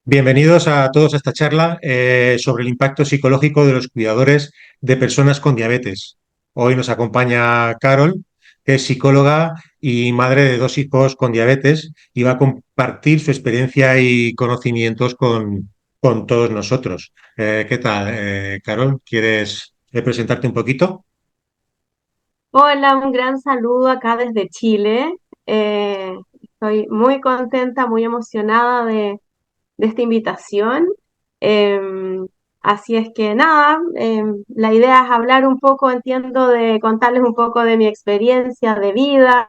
Bienvenidos a todos a esta charla sobre el impacto psicológico de los cuidadores de personas con diabetes. Hoy nos acompaña Carol, que es psicóloga y madre de dos hijos con diabetes, y va a compartir su experiencia y conocimientos con todos nosotros. ¿Qué tal, Carol? ¿Quieres presentarte un poquito? Hola, un gran saludo acá desde Chile. Estoy muy contenta, muy emocionada de esta invitación. Em, Así es que nada, la idea es hablar un poco, entiendo, de contarles un poco de mi experiencia de vida,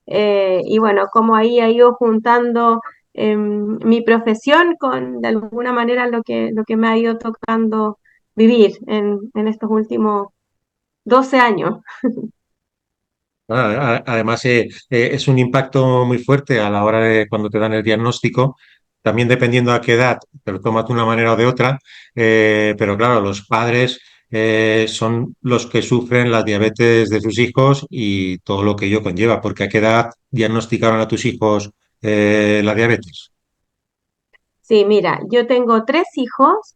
y bueno, cómo ahí ha ido juntando mi profesión con de alguna manera lo que me ha ido tocando vivir en estos últimos 12 años. Además, es un impacto muy fuerte a la hora de cuando te dan el diagnóstico, también dependiendo a qué edad, te lo tomas de una manera o de otra, pero claro, los padres son los que sufren la diabetes de sus hijos y todo lo que ello conlleva, porque a qué edad diagnosticaron a tus hijos la diabetes. Sí, mira, yo tengo tres hijos.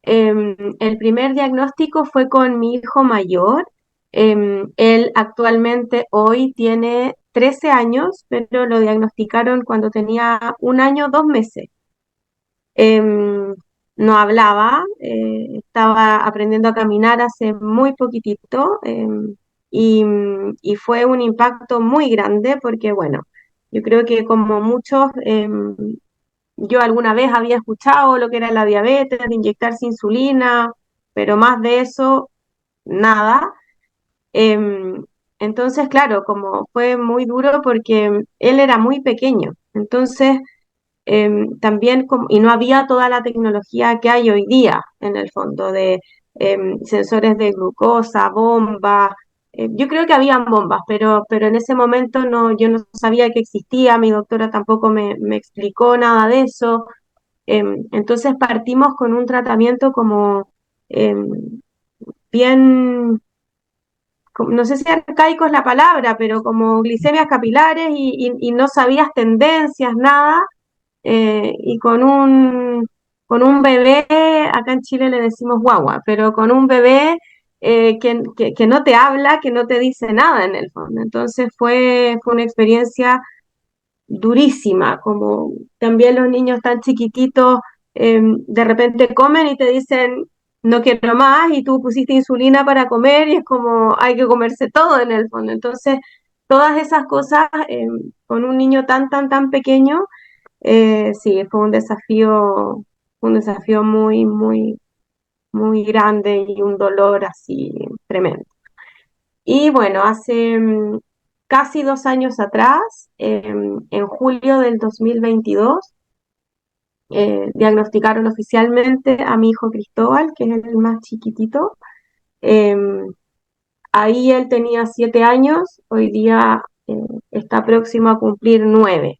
El primer diagnóstico fue con mi hijo mayor. Él actualmente hoy tiene 13 años, pero lo diagnosticaron cuando tenía un año, 2 meses. Em, no hablaba, estaba aprendiendo a caminar hace muy poquitito, y fue un impacto muy grande porque, bueno, yo creo que como muchos, yo alguna vez había escuchado lo que era la diabetes, de inyectarse insulina, pero más de eso, nada. Em, entonces, claro, como fue muy duro porque él era muy pequeño, entonces también, y no había toda la tecnología que hay hoy día, en el fondo, de sensores de glucosa, bombas. Yo creo que habían bombas, pero en ese momento no, yo no sabía que existía, mi doctora tampoco me explicó nada de eso. Entonces partimos con un tratamiento como em, bien, no sé si arcaico es la palabra, pero como glicemias capilares y no sabías tendencias, nada. Y con un bebé, acá en Chile le decimos guagua, pero con un bebé que no te habla, que no te dice nada en el fondo. Entonces fue una experiencia durísima, como también los niños tan chiquititos de repente comen y te dicen, no quiero más, y tú pusiste insulina para comer y es como hay que comerse todo en el fondo. Entonces, todas esas cosas con un niño tan, tan, tan pequeño, sí, fue un desafío muy, muy, muy grande y un dolor así tremendo. Y bueno, hace casi 2 años atrás, en julio del 2022, diagnosticaron oficialmente a mi hijo Cristóbal, que es el más chiquitito. Em, Ahí él tenía 7 años, hoy día está próximo a cumplir 9.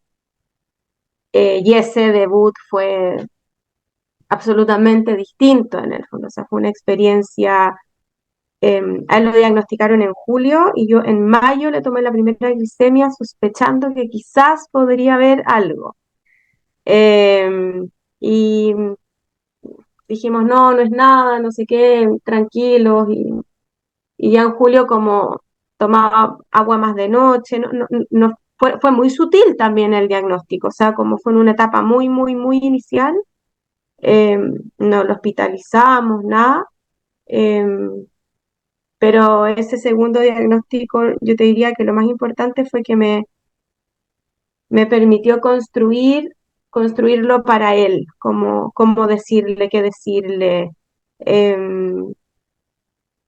Y ese debut fue absolutamente distinto en el fondo, o sea, fue una experiencia. A él lo diagnosticaron en julio y yo en mayo le tomé la primera glicemia sospechando que quizás podría haber algo. Eh, y dijimos, no, no es nada, no sé qué, tranquilos. Y ya en julio como tomaba agua más de noche, no, no, no, fue muy sutil también el diagnóstico, o sea, como fue en una etapa muy, muy, muy inicial, eh, no lo hospitalizamos, nada. Eh, Pero ese segundo diagnóstico, yo te diría que lo más importante fue que me permitió construirlo para él, como decirle, qué decirle. Em,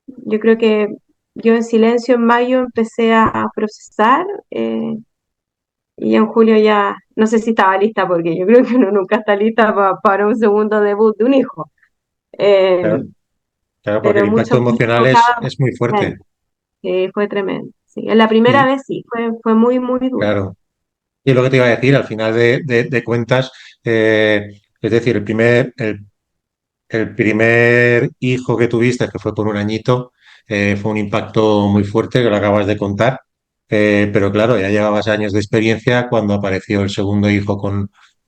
yo creo que yo en silencio en mayo empecé a procesar, y en julio ya, no sé si estaba lista, porque yo creo que uno nunca está lista para un segundo debut de un hijo. Claro, Em, claro, porque pero el impacto mucho más emocional enfocada. es muy fuerte. Sí, fue tremendo. Sí, en la primera Y vez sí, fue muy, muy duro. claro. Y lo que te iba a decir, al final de cuentas, es decir, el primer hijo que tuviste, que fue por un añito, fue un impacto muy fuerte, que lo acabas de contar. Pero claro, ya llevabas años de experiencia cuando apareció el segundo hijo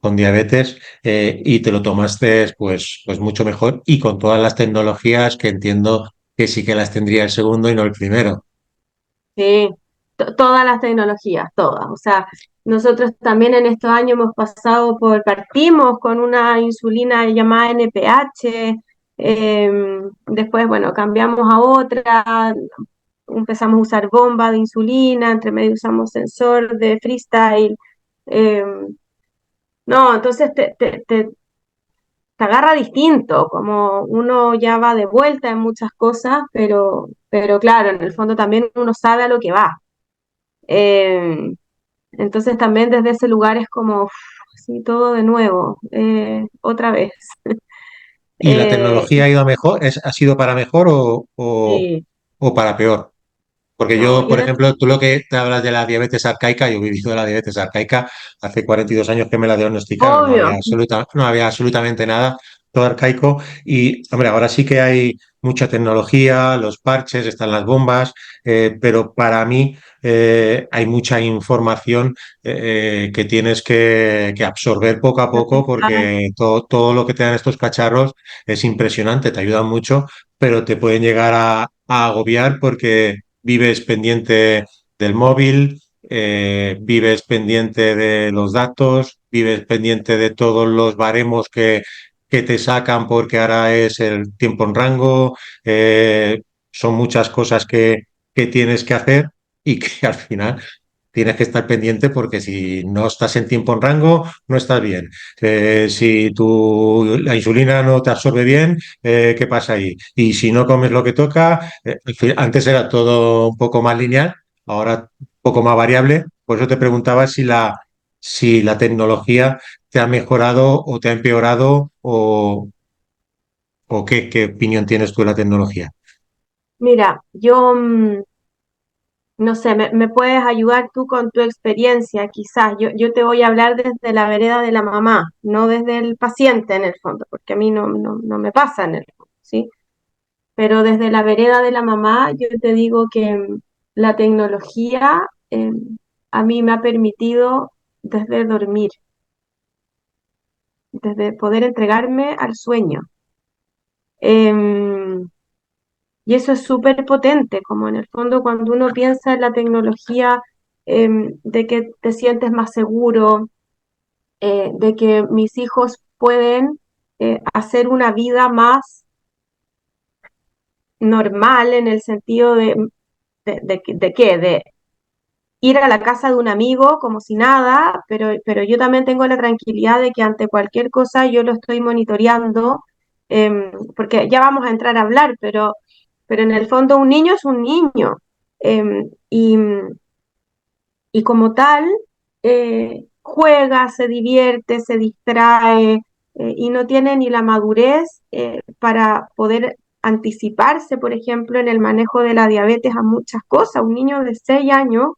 con diabetes y te lo tomaste pues mucho mejor y con todas las tecnologías que entiendo que sí que las tendría el segundo y no el primero. Sí, todas las tecnologías, todas. O sea, nosotros también en estos años hemos pasado partimos con una insulina llamada NPH, después, bueno, cambiamos a otra, empezamos a usar bomba de insulina, entre medio usamos sensor de freestyle. No, entonces te agarra distinto, como uno ya va de vuelta en muchas cosas, pero claro, en el fondo también uno sabe a lo que va. Eh, entonces también desde ese lugar es como, uf, sí, todo de nuevo, otra vez. ¿Y la Eh, tecnología ha ido a mejor? ¿Ha sido para mejor sí, o para peor? Porque no, yo, por ejemplo, tú lo que te hablas de la diabetes arcaica, yo he vivido la diabetes arcaica hace 42 años que me la diagnosticaron, obvio, no había absolutamente nada, todo arcaico. Y, hombre, ahora sí que hay mucha tecnología, los parches, están las bombas, pero para mí hay mucha información que tienes que absorber poco a poco porque todo lo que te dan estos cacharros es impresionante, te ayudan mucho, pero te pueden llegar a agobiar porque vives pendiente del móvil, vives pendiente de los datos, vives pendiente de todos los baremos que te sacan porque ahora es el tiempo en rango, son muchas cosas que tienes que hacer y que al final tienes que estar pendiente porque si no estás en tiempo en rango, no estás bien. Si la insulina no te absorbe bien, ¿qué pasa ahí? Y si no comes lo que toca, antes era todo un poco más lineal, ahora un poco más variable. Por eso te preguntaba si la tecnología te ha mejorado o te ha empeorado o qué opinión tienes tú de la tecnología. mira, yo no sé, me puedes ayudar tú con tu experiencia, quizás. Yo te voy a hablar desde la vereda de la mamá, no desde el paciente en el fondo, porque a mí no me pasa en el fondo, ¿sí? Pero desde la vereda de la mamá, yo te digo que la tecnología a mí me ha permitido desde dormir, desde poder entregarme al sueño. Em, y eso es súper potente, como en el fondo cuando uno piensa en la tecnología, de que te sientes más seguro, de que mis hijos pueden hacer una vida más normal en el sentido de qué, de ir a la casa de un amigo como si nada, pero yo también tengo la tranquilidad de que ante cualquier cosa yo lo estoy monitoreando, porque ya vamos a entrar a hablar, pero en el fondo un niño es un niño. Y como tal, juega, se divierte, se distrae y no tiene ni la madurez para poder anticiparse, por ejemplo, en el manejo de la diabetes a muchas cosas. Un niño de 6 años,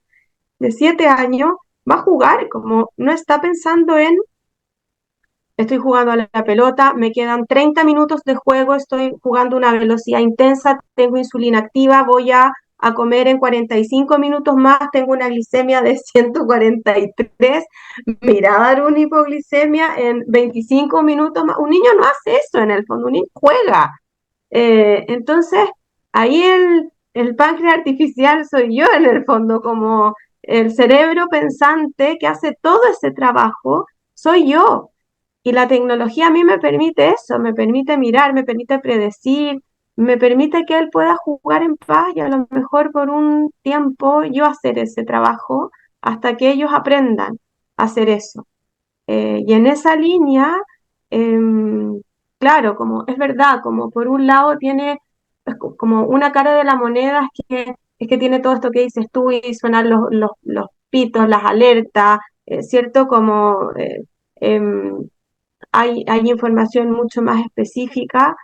de 7 años, va a jugar, como no está pensando en, estoy jugando a la pelota, me quedan 30 minutos de juego, estoy jugando a una velocidad intensa, tengo insulina activa, a comer en 45 minutos más, tengo una glicemia de 143, mira, dar una hipoglicemia en 25 minutos más. Un niño no hace eso en el fondo, un niño juega. Entonces, ahí el páncreas artificial soy yo en el fondo, como el cerebro pensante que hace todo ese trabajo, soy yo. Y la tecnología a mí me permite eso, me permite mirar, me permite predecir, me permite que él pueda jugar en paz y a lo mejor por un tiempo yo hacer ese trabajo hasta que ellos aprendan a hacer eso. Y en esa línea, claro, como es verdad, como por un lado tiene como una cara de la moneda es que tiene todo esto que dices tú y suenan los pitos, las alertas, ¿cierto? Como hay información mucho más específica,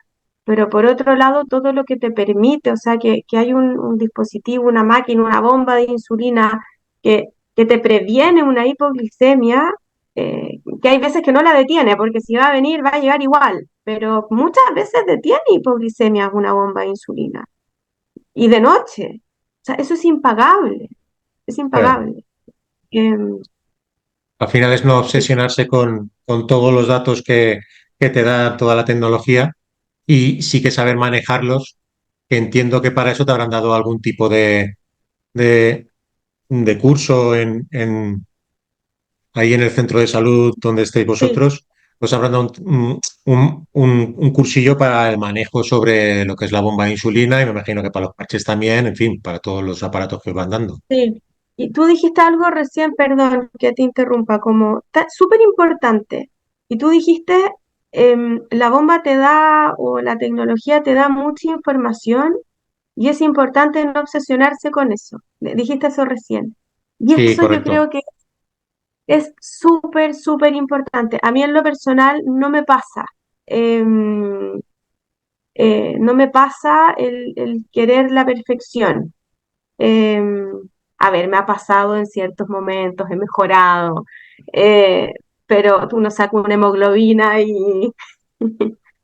pero por otro lado, todo lo que te permite, o sea, que hay un dispositivo, una máquina, una bomba de insulina que te previene una hipoglicemia, que hay veces que no la detiene, porque si va a venir, va a llegar igual, pero muchas veces detiene hipoglicemia una bomba de insulina, y de noche. O sea, eso es Claro. impagable. Em, Al final es no sí, obsesionarse con todos los datos que te da toda la tecnología y sí que saber manejarlos, que entiendo que para eso te habrán dado algún tipo de, de curso ahí en el centro de salud donde estéis Sí, vosotros, os habrán dado un cursillo para el manejo sobre lo que es la bomba de insulina y me imagino que para los parches también, en fin, para todos los aparatos que os van dando. sí. Y tú dijiste algo recién, perdón que te interrumpa, como súper importante. Y tú dijiste, la bomba te da o la tecnología te da mucha información y es importante no obsesionarse con eso. Dijiste eso recién. Y Sí, eso yo correcto. creo que es súper, súper importante. A mí en lo personal no me pasa. Em, no me pasa el querer la perfección. Eh, a ver, me ha pasado en ciertos momentos, he mejorado, eh, pero tú no sacas una hemoglobina y,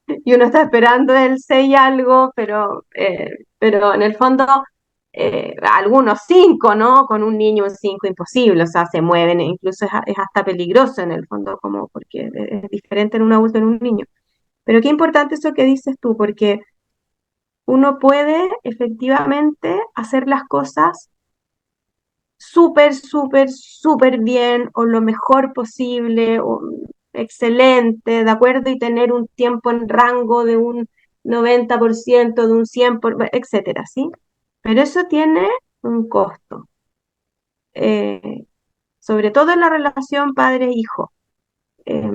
y uno está esperando el 6 y algo, pero en el fondo algunos 5, ¿no? Con un niño un 5 imposible, o sea, se mueven, e incluso es hasta peligroso en el fondo, como porque es diferente en un adulto y en un niño. Pero qué importante eso que dices tú, porque uno puede efectivamente hacer las cosas súper, súper, súper bien o lo mejor posible o excelente, ¿de acuerdo? Y tener un tiempo en rango de un 90%, de un 100%, etcétera, ¿sí? Pero eso tiene un costo, eh, sobre todo en la relación padre-hijo, eh,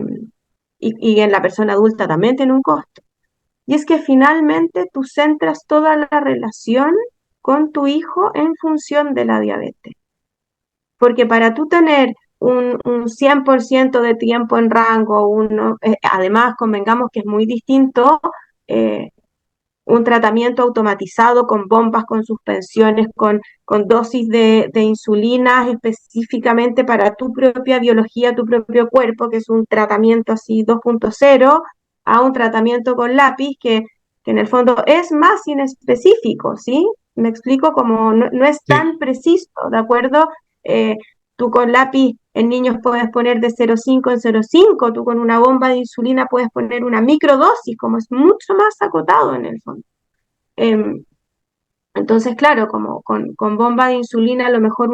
y en la persona adulta también tiene un costo. Y es que finalmente tú centras toda la relación con tu hijo en función de la diabetes. Porque para tú tener un 100% de tiempo en rango, además convengamos que es muy distinto eh, un tratamiento automatizado con bombas, con suspensiones, con dosis de insulina específicamente para tu propia biología, tu propio cuerpo, que es un tratamiento así 2.0, a un tratamiento con lápiz que en el fondo es más inespecífico, ¿sí? Me explico como no es Sí, tan preciso, ¿de acuerdo? Eh, Tú con lápiz en niños puedes poner de 0,5 en 0,5, tú con una bomba de insulina puedes poner una microdosis, como es mucho más acotado en el fondo. Eh, entonces, claro, como con bomba de insulina a lo mejor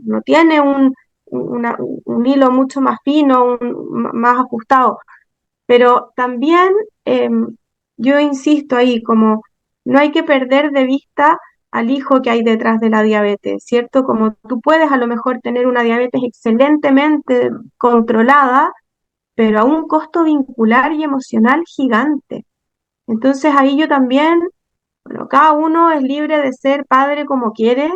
no tiene un hilo mucho más fino, más ajustado, pero también eh, yo insisto ahí, como no hay que perder de vista al hijo que hay detrás de la diabetes, ¿cierto? Como tú puedes a lo mejor tener una diabetes excelentemente controlada, pero a un costo vincular y emocional gigante. Entonces ahí yo también, bueno, cada uno es libre de ser padre como quiere,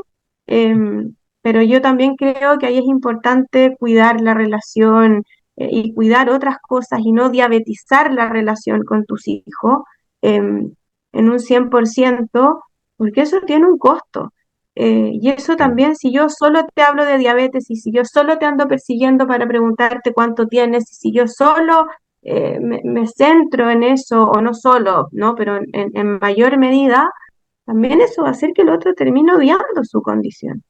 pero yo también creo que ahí es importante cuidar la relación y cuidar otras cosas y no diabetizar la relación con tus hijos en un 100%, porque eso tiene un costo. Y eso también, si yo solo te hablo de diabetes y si yo solo te ando persiguiendo para preguntarte cuánto tienes, y si yo solo me centro en eso, o no solo, ¿no? Pero en mayor medida, también eso va a hacer que el otro termine odiando su condición.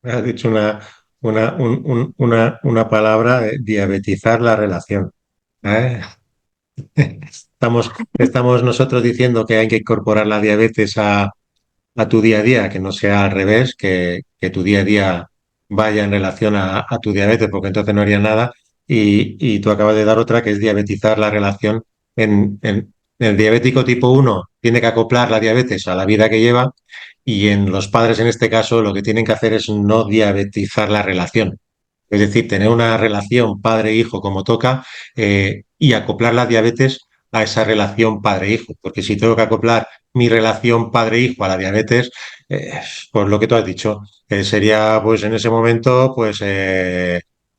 has dicho una palabra, diabetizar la relación. ¿Eh? Estamos nosotros diciendo que hay que incorporar la diabetes a tu día a día, que no sea al revés, que tu día a día vaya en relación a tu diabetes, porque entonces no haría nada. Y tú acabas de dar otra, que es diabetizar la relación. En el diabético tipo uno tiene que acoplar la diabetes a la vida que lleva y en los padres, en este caso, lo que tienen que hacer es no diabetizar la relación. Es decir, tener una relación padre-hijo como toca y acoplar la diabetes a esa relación padre-hijo. Porque si tengo que acoplar mi relación padre-hijo a la diabetes, pues lo que tú has dicho, sería pues en ese momento pues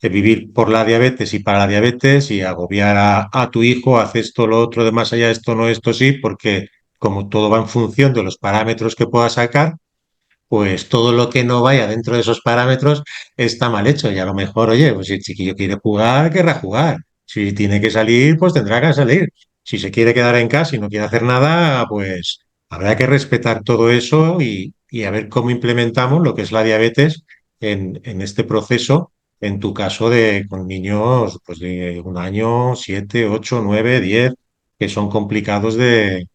vivir por la diabetes y para la diabetes y agobiar a tu hijo, haz esto, lo otro, de más allá, esto no, esto sí, porque como todo va en función de los parámetros que pueda sacar, pues todo lo que no vaya dentro de esos parámetros está mal hecho. Y a lo mejor, oye, pues si el chiquillo quiere jugar, querrá jugar. Si tiene que salir, pues tendrá que salir. Si se quiere quedar en casa y no quiere hacer nada, pues habrá que respetar todo eso y a ver cómo implementamos lo que es la diabetes en este proceso en tu caso con niños pues de 1 año, 7, 8, 9, 10, que son complicados de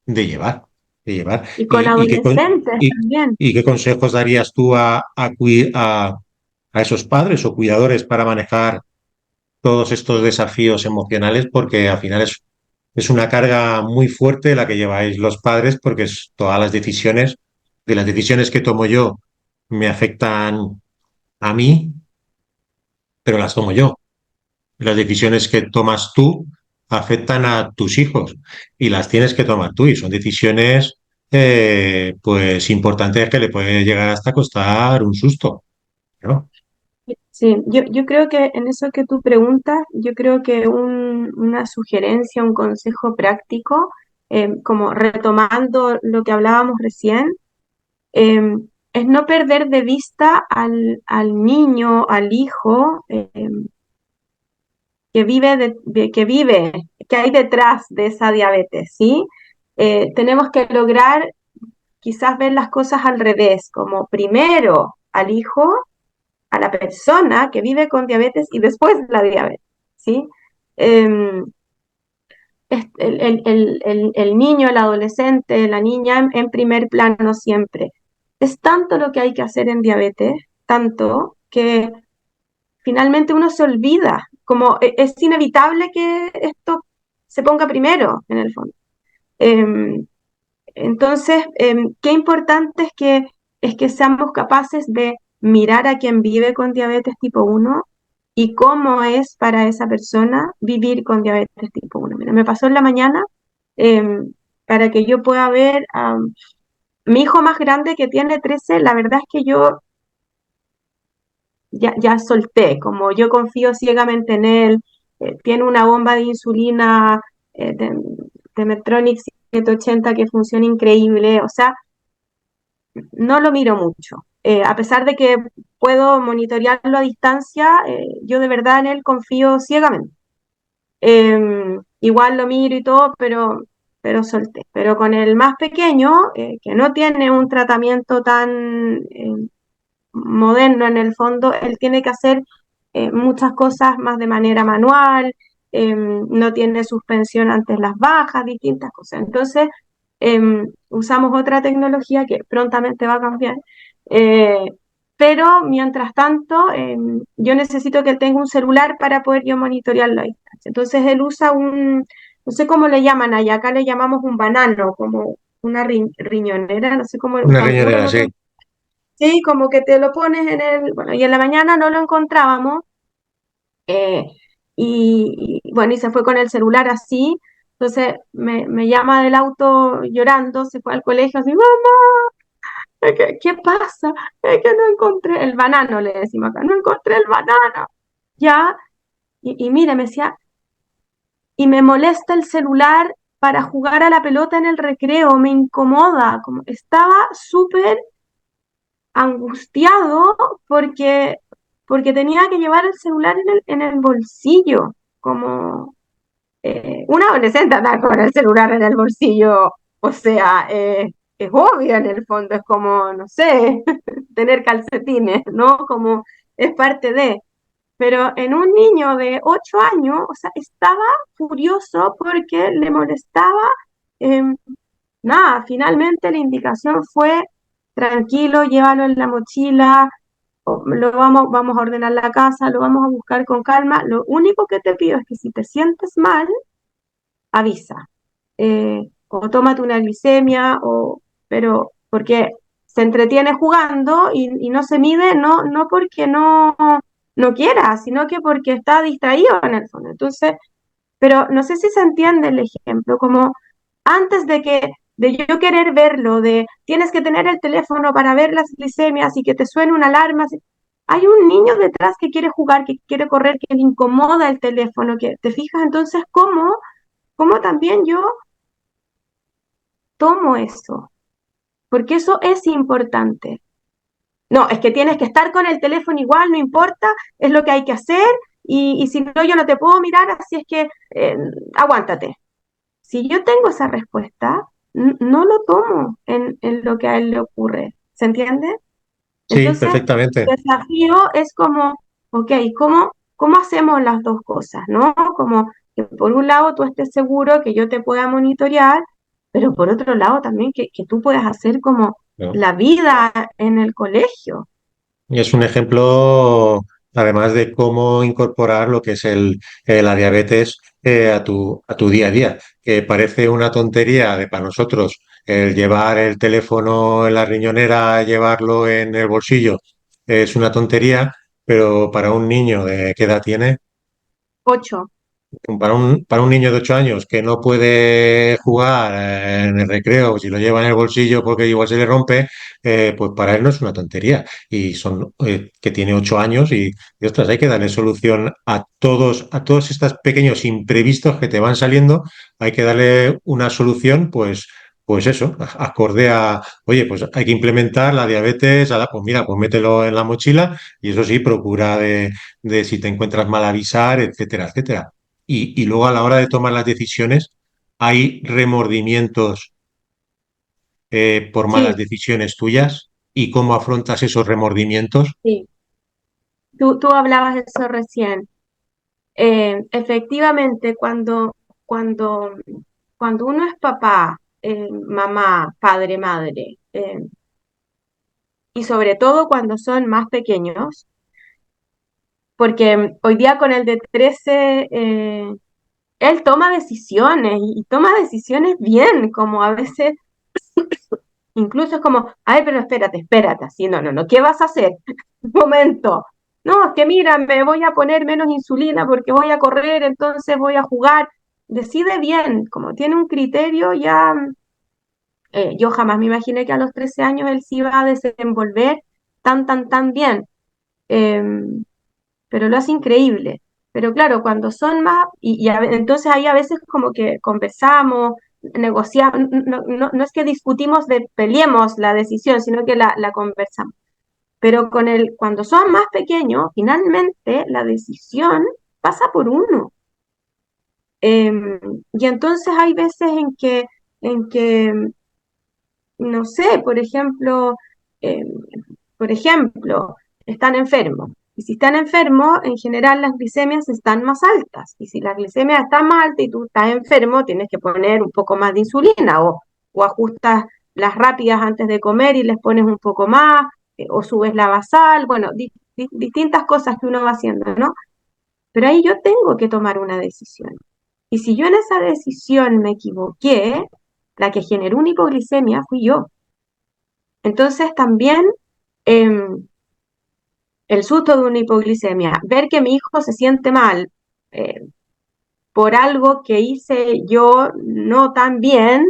llevar, de llevar. Y con adolescentes Y, también. y qué consejos darías tú a esos padres o cuidadores para manejar todos estos desafíos emocionales? Porque al final es una carga muy fuerte la que lleváis los padres, porque todas de las decisiones que tomo yo, me afectan a mí, pero las tomo yo. Las decisiones que tomas tú afectan a tus hijos y las tienes que tomar tú. Y son decisiones, pues, importantes que le puede llegar hasta costar un susto, ¿no? Sí, yo creo que en eso que tú preguntas, yo creo que una sugerencia, un consejo práctico, como retomando lo que hablábamos recién, es no perder de vista al niño, al hijo, que vive, que hay detrás de esa diabetes, ¿sí? Tenemos que lograr quizás ver las cosas al revés, como primero al hijo, a la persona que vive con diabetes y después la diabetes, ¿sí? Eh, el niño, el adolescente, la niña en primer plano siempre. Es tanto lo que hay que hacer en diabetes, tanto que finalmente uno se olvida, como es inevitable que esto se ponga primero en el fondo. Eh, entonces, qué importante es que seamos capaces de mirar a quien vive con diabetes tipo uno y cómo es para esa persona vivir con diabetes tipo uno. Mira, me pasó en la mañana, para que yo pueda ver a mi hijo más grande que tiene 13. La verdad es que yo ya solté, como yo confío ciegamente en él. Tiene una bomba de insulina, de Medtronic 780 que funciona increíble, o sea, no lo miro mucho. A pesar de que puedo monitorearlo a distancia, yo de verdad en él confío ciegamente. Igual lo miro y todo, pero solté. Pero con el más pequeño, que no tiene un tratamiento tan moderno en el fondo, él tiene que hacer muchas cosas más de manera manual, no tiene suspensión ante las bajas, distintas cosas. Entonces, usamos otra tecnología que prontamente va a cambiar, eh, pero mientras tanto, yo necesito que él tenga un celular para poder yo monitorearlo a distancia. Entonces, él usa no sé cómo le llaman allá, acá le llamamos un banano, como una riñonera, no sé cómo, Una cuando uno riñonera, no sí. tiene. Sí, como que te lo pones en bueno, y en la mañana no lo encontrábamos, eh, bueno, y se fue con el celular así, entonces me llama del auto llorando, se fue al colegio así, mamá, ¿qué pasa? Es que no encontré el banano, le decimos acá, no encontré el banano, ya, y mire, me decía, y me molesta el celular para jugar a la pelota en el recreo, me incomoda, como estaba súper angustiado porque tenía que llevar el celular en el bolsillo, como un adolescente anda con el celular en el bolsillo, o sea, es obvio en el fondo, es como, no sé, tener calcetines, ¿no? Como es parte de. Pero en un niño de 8 años, o sea, estaba furioso porque le molestaba. eh, Nada, finalmente la indicación fue, tranquilo, llévalo en la mochila, vamos a ordenar la casa, lo vamos a buscar con calma. Lo único que te pido es que si te sientes mal, avisa. O tómate una glicemia, pero porque se entretiene jugando y no se mide, no porque no quiera, sino que porque está distraído en el fondo. Entonces, pero no sé si se entiende el ejemplo, como antes de yo querer verlo, de tienes que tener el teléfono para ver las glicemias y que te suene una alarma. Hay un niño detrás que quiere jugar, que quiere correr, que le incomoda el teléfono, que te fijas entonces cómo también yo tomo eso, porque eso es importante. No, es que tienes que estar con el teléfono igual, no importa, es lo que hay que hacer y si no, yo no te puedo mirar, así es que aguántate. Si yo tengo esa respuesta, no lo tomo en lo que a él le ocurre. ¿Se entiende? Sí, Entonces, perfectamente. el desafío es como, ok, ¿cómo hacemos las dos cosas, ¿no? Como que por un lado tú estés seguro que yo te pueda monitorear, pero por otro lado también que tú puedas hacer como ¿no? la vida en el colegio. Y es un ejemplo, además de cómo incorporar lo que es la diabetes a tu día a día, que parece una tontería de para nosotros el llevar el teléfono en la riñonera, llevarlo en el bolsillo, es una tontería, pero para un niño de qué edad tiene, 8. para un niño de 8 años que no puede jugar en el recreo, si lo lleva en el bolsillo porque igual se le rompe, pues para él no es una tontería. Y son que tiene 8 años y ostras, hay que darle solución a todos estos pequeños imprevistos que te van saliendo, hay que darle una solución, pues eso, acorde a, oye, pues hay que implementar la diabetes, pues mira, pues mételo en la mochila y eso sí, procura de si te encuentras mal avisar, etcétera, etcétera. Y luego a la hora de tomar las decisiones, hay remordimientos por malas Sí, decisiones tuyas y cómo afrontas esos remordimientos. sí. Tú hablabas de eso recién. Efectivamente, cuando, cuando uno es papá, mamá, padre, madre, y sobre todo cuando son más pequeños, porque hoy día con el de 13 él toma decisiones y toma decisiones bien, como a veces incluso es como, ay, pero espérate, así, no, ¿qué vas a hacer? Un momento. No, es que mira, me voy a poner menos insulina porque voy a correr, entonces voy a jugar. Decide bien, como tiene un criterio ya, yo jamás me imaginé que a los 13 años él se iba a desenvolver tan bien. Em, pero lo hace increíble. Pero claro, cuando son más, entonces ahí a veces como que conversamos, negociamos, no es que discutimos de peleemos la decisión, sino que la conversamos. Pero cuando son más pequeños, finalmente la decisión pasa por uno. Y entonces hay veces en que, no sé, eh, por ejemplo, están enfermos. Y si están enfermos, en general las glicemias están más altas. Y si la glicemia está más alta y tú estás enfermo, tienes que poner un poco más de insulina o ajustas las rápidas antes de comer y les pones un poco más, o subes la basal, bueno, distintas cosas que uno va haciendo, ¿no? Pero ahí yo tengo que tomar una decisión. Y si yo en esa decisión me equivoqué, la que generó una hipoglicemia fui yo. Entonces también em, el susto de una hipoglicemia, ver que mi hijo se siente mal eh, por algo que hice yo no tan bien,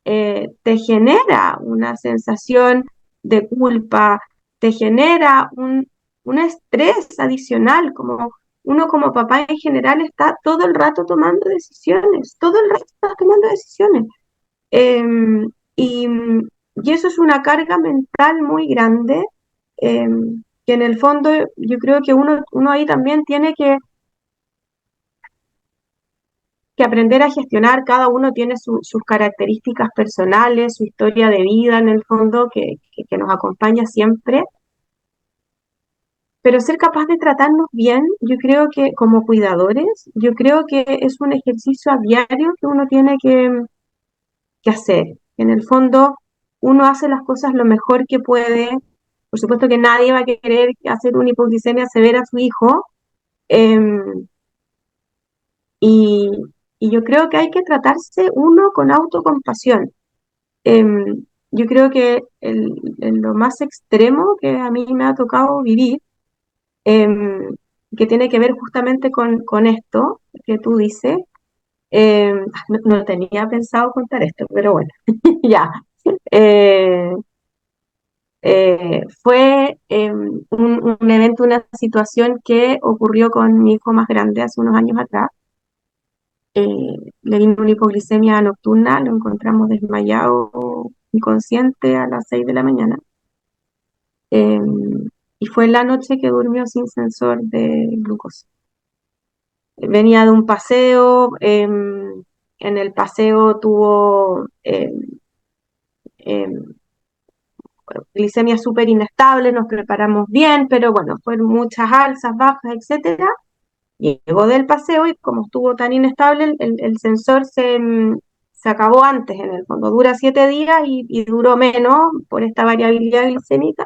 te genera una sensación de culpa, te genera un estrés adicional, como uno como papá en general está todo el rato tomando decisiones, todo el rato está tomando decisiones. Em, y, y eso es una carga mental muy grande, que en el fondo yo creo que uno ahí también tiene que aprender a gestionar, cada uno tiene sus características personales, su historia de vida en el fondo que nos acompaña siempre, pero ser capaz de tratarnos bien, yo creo que como cuidadores, yo creo que es un ejercicio a diario que uno tiene que hacer. En el fondo, uno hace las cosas lo mejor que puede. Por supuesto que nadie va a querer hacer una hipoglicemia severa a su hijo. eh, y, y yo creo que hay que tratarse uno con autocompasión. Eh, yo creo que en lo más extremo que a mí me ha tocado vivir, eh, que tiene que ver justamente con esto que tú dices, no tenía pensado contar esto, pero bueno, ya. Eh, fue un evento, una situación que ocurrió con mi hijo más grande hace unos años atrás. Le vino una hipoglicemia nocturna, lo encontramos desmayado, inconsciente a las 6 de la mañana. Eh, y fue la noche que durmió sin sensor de glucosa. Venía de un paseo, en el paseo tuvo glicemia súper inestable, nos preparamos bien, pero bueno, fueron muchas alzas, bajas, etcétera. Llegó del paseo y como estuvo tan inestable, el sensor se acabó antes, en el fondo. Dura 7 días y duró menos por esta variabilidad glicémica.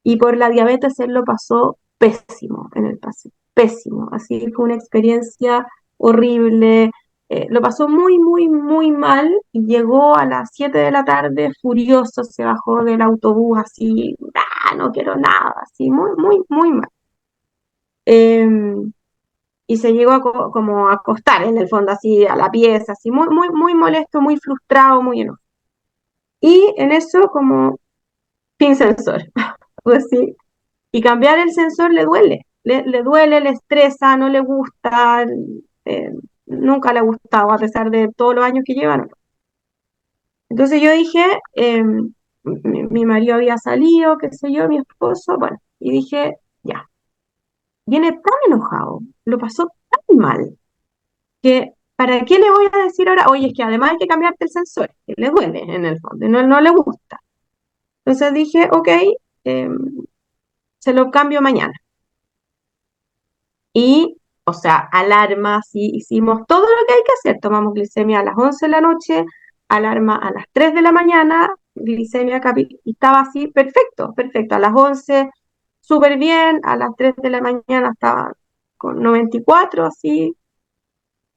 Y por la diabetes él lo pasó pésimo en el paseo, pésimo. Así fue una experiencia horrible. Lo pasó muy, muy, muy mal y llegó a las 7 de la tarde furioso, se bajó del autobús así, ah, no quiero nada, así, muy, muy, muy mal. Eh, y se llegó como a acostar en el fondo, así a la pieza, así, muy, muy, muy molesto, muy frustrado, muy enojado. Y en eso como sin sensor, pues sí. Y cambiar el sensor le duele, le duele, le estresa, no le gusta, eh, nunca le ha gustado a pesar de todos los años que llevan. Entonces yo dije, mi marido había salido, qué sé yo, mi esposo, bueno, y dije, ya, viene tan enojado, lo pasó tan mal, que ¿para qué le voy a decir ahora? Oye, es que además hay que cambiarte el sensor, que le duele en el fondo, no, no le gusta. Entonces dije, ok, eh, se lo cambio mañana. Y, o sea, alarma, sí, hicimos todo lo que hay que hacer. Tomamos glicemia a las 11 de la noche, alarma a las 3 de la mañana, glicemia y estaba así, perfecto, perfecto. A las 11 súper bien, a las 3 de la mañana estaba con 94 así.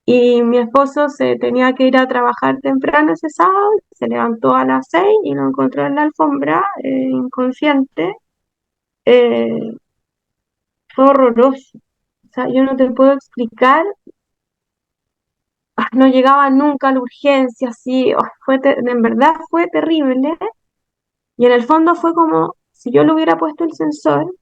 Y mi esposo se tenía que ir a trabajar temprano ese sábado, se levantó a las 6 y lo encontró en la alfombra, inconsciente. Eh, Fue horroroso. O sea, yo no te puedo explicar, no llegaba nunca a la urgencia, así, en verdad fue terrible. Y en el fondo fue como, si yo le hubiera puesto el sensor,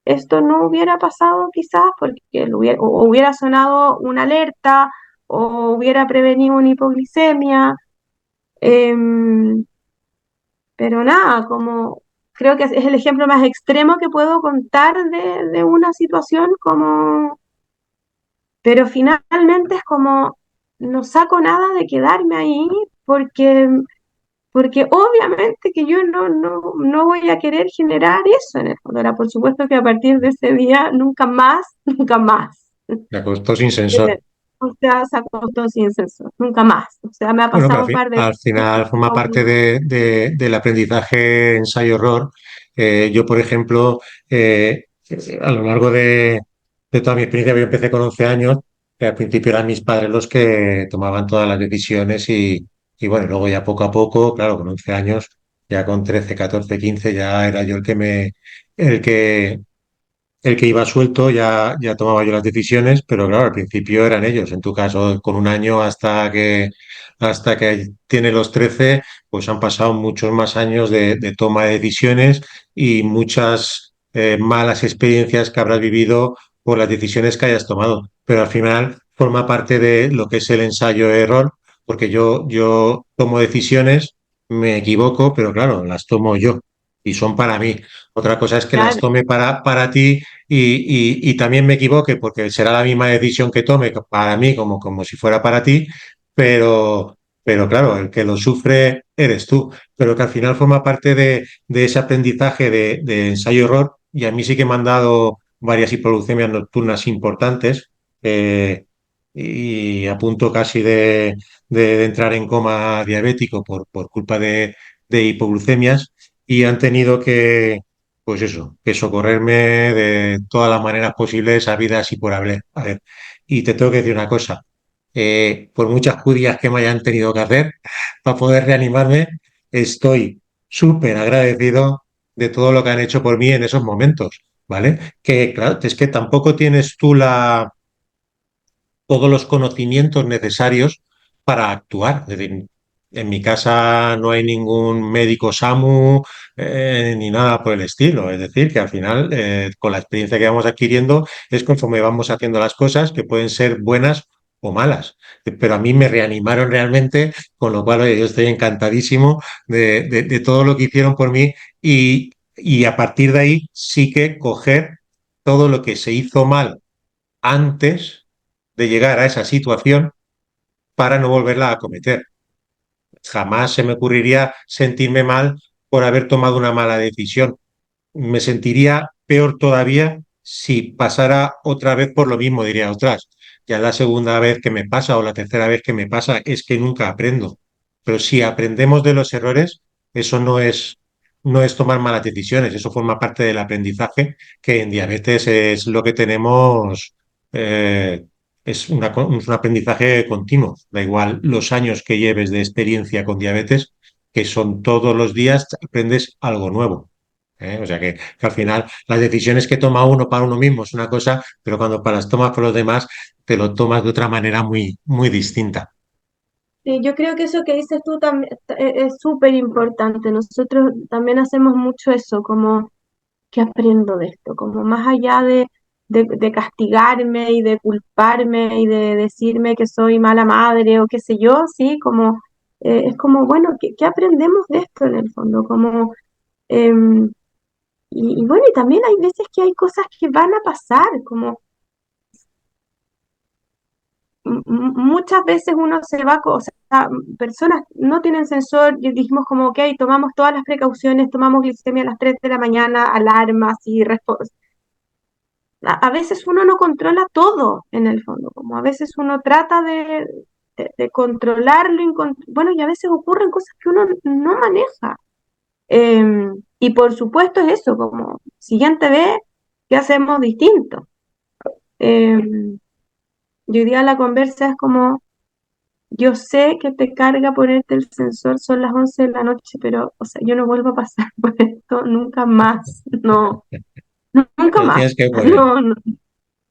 esto no hubiera pasado quizás porque o hubiera sonado una alerta o hubiera prevenido una hipoglicemia. em, pero nada, como creo que es el ejemplo más extremo que puedo contar de una situación como, pero finalmente es como, no saco nada de quedarme ahí porque, porque obviamente que yo no voy a querer generar eso en el fondo. Ahora, por supuesto que a partir de ese día, nunca más, nunca más. Me acostó sin sensor. O sea, se acostó sin sensor, nunca más. O sea, me ha Bueno, pero pasado un par de al veces. final forma parte del aprendizaje ensayo-error. Yo, por ejemplo, a lo largo de toda mi experiencia, yo empecé con 11 años, que al principio eran mis padres los que tomaban todas las decisiones y bueno, luego ya poco a poco, claro, con 11 años, ya con 13, 14, 15, ya era yo el que el que iba suelto, ya tomaba yo las decisiones, pero claro, al principio eran ellos. En tu caso, con un año hasta que tiene los 13 pues han pasado muchos más años de toma de decisiones y muchas malas experiencias que habrás vivido por las decisiones que hayas tomado. Pero al final forma parte de lo que es el ensayo-error, porque yo tomo decisiones, me equivoco, pero claro, las tomo yo y son para mí. Otra cosa es que las Claro, tome para ti y también me equivoque porque será la misma decisión que tome para mí como si fuera para ti, pero claro, el que lo sufre eres tú, pero que al final forma parte de ese aprendizaje de ensayo-error y a mí sí que me han dado varias hipoglucemias nocturnas importantes y a punto casi de entrar en coma diabético por culpa de hipoglucemias y han tenido pues eso, que socorrerme de todas las maneras posibles, habidas y por haber. A ver, y te tengo que decir una cosa, por muchas judías que me hayan tenido que hacer para poder reanimarme, estoy súper agradecido de todo lo que han hecho por mí en esos momentos, ¿vale? Que claro, es que tampoco tienes tú todos los conocimientos necesarios para actuar. Es decir, en mi casa no hay ningún médico SAMU ni nada por el estilo. Es decir, que al final, con la experiencia que vamos adquiriendo, es conforme vamos haciendo las cosas que pueden ser buenas o malas. Pero a mí me reanimaron realmente, con lo cual oye, yo estoy encantadísimo de todo lo que hicieron por mí y a partir de ahí sí que coger todo lo que se hizo mal antes de llegar a esa situación para no volverla a cometer. Jamás se me ocurriría sentirme mal por haber tomado una mala decisión. Me sentiría peor todavía si pasara otra vez por lo mismo, diría, otras. Ya la segunda vez que me pasa o la tercera vez que me pasa es que nunca aprendo. Pero si aprendemos de los errores, eso no es tomar malas decisiones, eso forma parte del aprendizaje, que en diabetes es lo que tenemos, eh, es un aprendizaje continuo. Da igual los años que lleves de experiencia con diabetes, que son todos los días aprendes algo nuevo. O sea que al final las decisiones que toma uno para uno mismo es una cosa, pero cuando para las tomas por los demás, te lo tomas de otra manera muy distinta. Sí, yo creo que eso que dices tú también es súper importante. Nosotros también hacemos mucho eso, como ¿qué aprendo de esto? Como más allá de castigarme y de culparme y de decirme que soy mala madre o qué sé yo, sí, como es como, bueno, ¿qué aprendemos de esto en el fondo? Como, em, y bueno, y también hay veces que hay cosas que van a pasar, como muchas veces uno se va, o sea, personas no tienen sensor, y dijimos como, ok, tomamos todas las precauciones, tomamos glicemia a las 3 de la mañana, alarmas y a veces uno no controla todo en el fondo, como a veces uno trata de controlar lo bueno, y a veces ocurren cosas que uno no maneja. Y por supuesto es eso, como siguiente vez, ¿qué hacemos distinto? Y hoy día la conversa es como, yo sé que te carga ponerte el sensor, son las 11 de la noche, pero, o sea, yo no vuelvo a pasar por esto nunca más, no, nunca Te lo más, tienes que poner. no, no,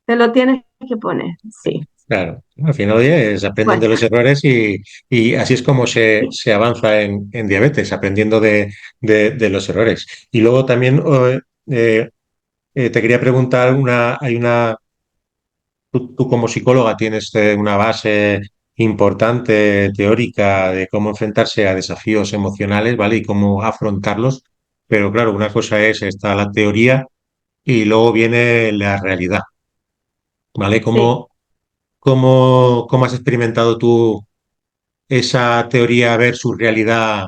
te lo tienes que poner, sí. Claro, al final, oye, se aprenden Bueno, de los errores y así es como se avanza en diabetes, aprendiendo de los errores. Y luego también eh, te quería preguntar, tú como psicóloga tienes una base importante teórica de cómo enfrentarse a desafíos emocionales, ¿vale? Y cómo afrontarlos. Pero claro, una cosa es, está la teoría y luego viene la realidad, ¿vale? sí. ¿Cómo has experimentado tú esa teoría versus realidad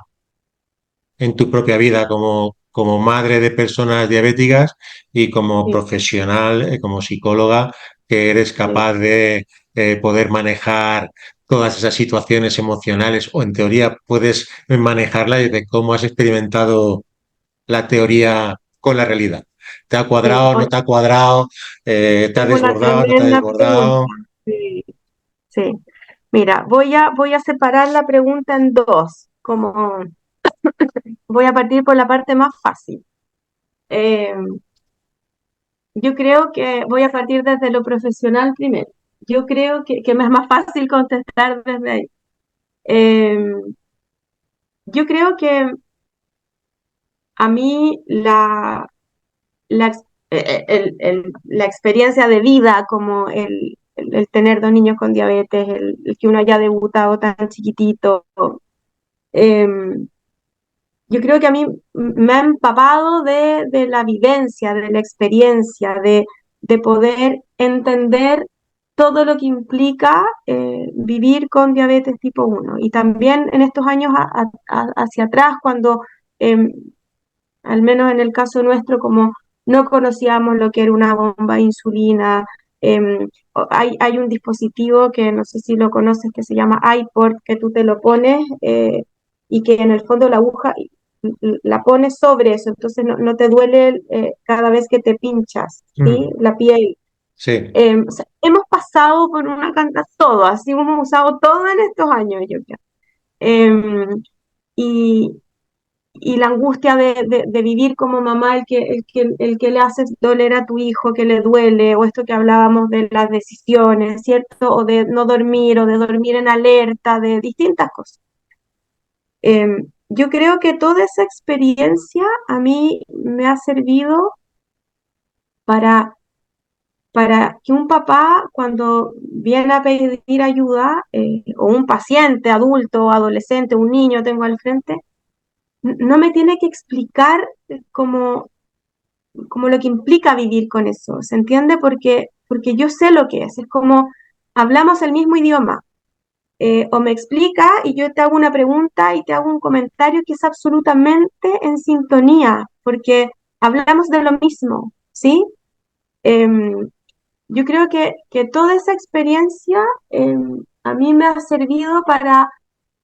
en tu propia vida como madre de personas diabéticas y como Sí, profesional, como psicóloga, que eres sí. capaz de poder manejar todas esas situaciones emocionales o en teoría puedes manejarla desde cómo has experimentado la teoría con la realidad? ¿Te ha Sí, cuadrado, no te ha cuadrado? ¿Te ha es una desbordado, no te ha tremenda pregunta. desbordado? Sí, sí. Mira, voy a separar la pregunta en dos, como voy a partir por la parte más fácil. Eh, yo creo que voy a partir desde lo profesional primero. Yo creo que me es más fácil contestar desde ahí. Eh, yo creo que a mí la, ex- la experiencia de vida, como el tener dos niños con diabetes, el que uno haya debutado tan chiquitito, eh, yo creo que a mí me ha empapado de la vivencia, de la experiencia, de poder entender todo lo que implica vivir con diabetes tipo uno. Y también en estos años hacia atrás, cuando eh, al menos en el caso nuestro, como no conocíamos lo que era una bomba de insulina. Hay un dispositivo que no sé si lo conoces que se llama iPort, que tú te lo pones y que en el fondo la aguja la pones sobre eso, entonces no te duele cada vez que te pinchas, ¿sí? Mm, La piel. sí. O sea, hemos pasado por una cantidad, todo, así hemos usado todo en estos años, yo creo. Em, y, y la angustia de vivir como mamá, el que le haces doler a tu hijo, que le duele, o esto que hablábamos de las decisiones, ¿cierto? O de no dormir, o de dormir en alerta, de distintas cosas. Yo creo que toda esa experiencia a mí me ha servido para, para que un papá, cuando viene a pedir ayuda, o un paciente, adulto, adolescente, un niño tengo al frente, no me tiene que explicar como lo que implica vivir con eso, ¿se entiende? Porque yo sé lo que es como hablamos el mismo idioma. o me explica y yo te hago una pregunta y te hago un comentario que es absolutamente en sintonía, porque hablamos de lo mismo, ¿sí? Em, yo creo que toda esa experiencia a mí me ha servido para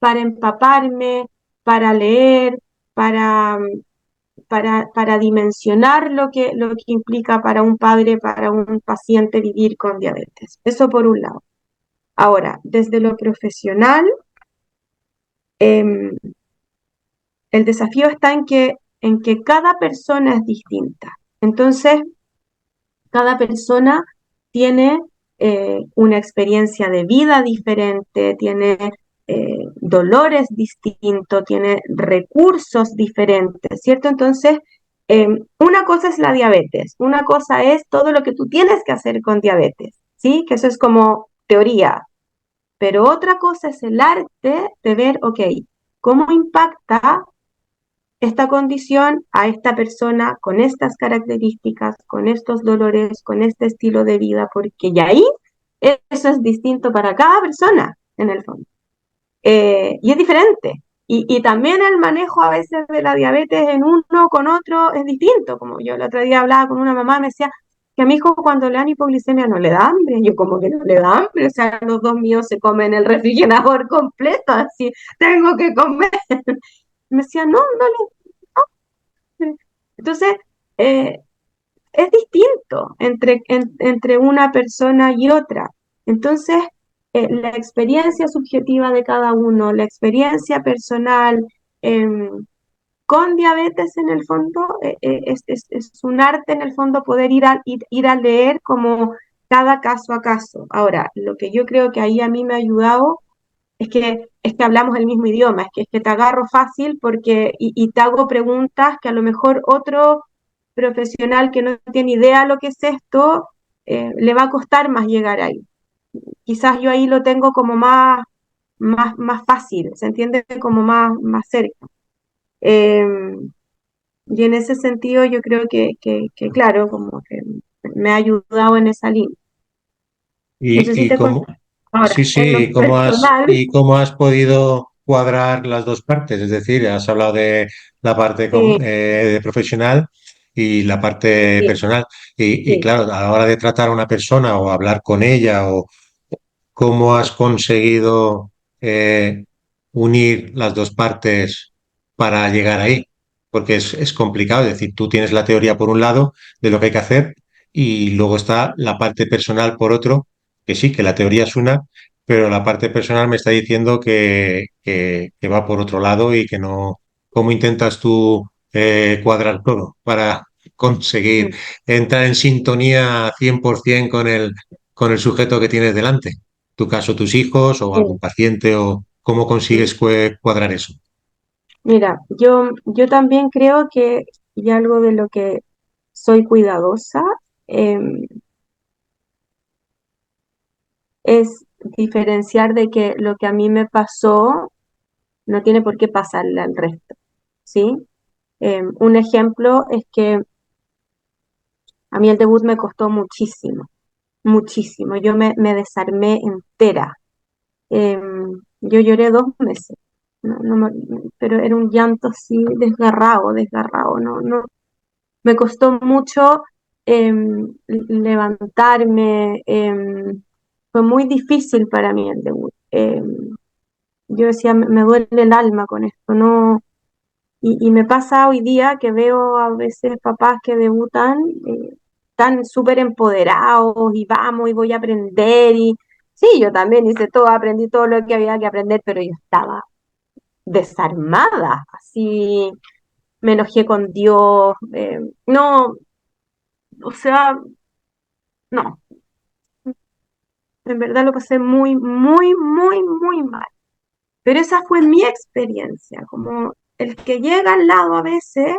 empaparme, para leer, para, para dimensionar lo que implica para un padre, para un paciente vivir con diabetes. Eso por un lado. Ahora, desde lo profesional, em, el desafío está en que cada persona es distinta. Entonces, cada persona tiene una experiencia de vida diferente, tiene dolores distintos, tiene recursos diferentes, ¿cierto? Entonces, una cosa es la diabetes, una cosa es todo lo que tú tienes que hacer con diabetes, ¿sí? Que eso es como teoría, pero otra cosa es el arte de ver, ok, ¿cómo impacta esta condición a esta persona con estas características, con estos dolores, con este estilo de vida? Porque ya ahí eso es distinto para cada persona, en el fondo. Y es diferente. Y también el manejo a veces de la diabetes en uno con otro es distinto. Como yo el otro día hablaba con una mamá, me decía que a mi hijo cuando le dan hipoglicemia no le da hambre. Yo como que no le da hambre. O sea, los dos míos se comen el refrigerador completo, así tengo que comer. Me decía, no, no le... Entonces, eh, es distinto entre una persona y otra. Entonces, la experiencia subjetiva de cada uno, la experiencia personal eh, con diabetes en el fondo, es un arte en el fondo poder ir a leer como cada caso a caso. Ahora, lo que yo creo que ahí a mí me ha ayudado es que hablamos el mismo idioma, es que te agarro fácil porque, y te hago preguntas que a lo mejor otro profesional que no tiene idea lo que es esto, le va a costar más llegar ahí. Quizás yo ahí lo tengo como más fácil, ¿se entiende? Como más cerca. Eh, y en ese sentido yo creo que, claro, como que me ha ayudado en esa línea. No sé si Y te cómo, contesto. Ahora, sí, en sí, lo personal, y cómo has podido cuadrar las dos partes? Es decir, has hablado de la parte sí, de profesional y la parte sí, personal. Y sí. claro, a la hora de tratar a una persona o hablar con ella, o cómo has conseguido unir las dos partes para llegar ahí, porque es complicado. Es decir, tú tienes la teoría por un lado de lo que hay que hacer y luego está la parte personal por otro, que sí, que la teoría es una, pero la parte personal me está diciendo que va por otro lado y que no. ¿Cómo intentas tú cuadrar todo para conseguir Mm, entrar en sintonía 100% con el sujeto que tienes delante? Tu caso, tus hijos o algún sí. paciente, o cómo consigues cuadrar eso. Mira, yo también creo que, y algo de lo que soy cuidadosa, em, es diferenciar de que lo que a mí me pasó no tiene por qué pasarle al resto, ¿sí? Un ejemplo es que a mí el debut me costó muchísimo, muchísimo. Yo me desarmé entera. Yo lloré 2 meses, no pero era un llanto así desgarrado, desgarrado, no. Me costó mucho levantarme, fue muy difícil para mí el debut. Yo decía, me duele el alma con esto, ¿no? Y me pasa hoy día que veo a veces papás que debutan tan súper empoderados y vamos y voy a aprender y sí, yo también hice todo, aprendí todo lo que había que aprender, pero yo estaba desarmada, así me enojé con Dios, no, o sea, no, en verdad lo pasé muy mal. Pero esa fue mi experiencia, como el que llega al lado a veces,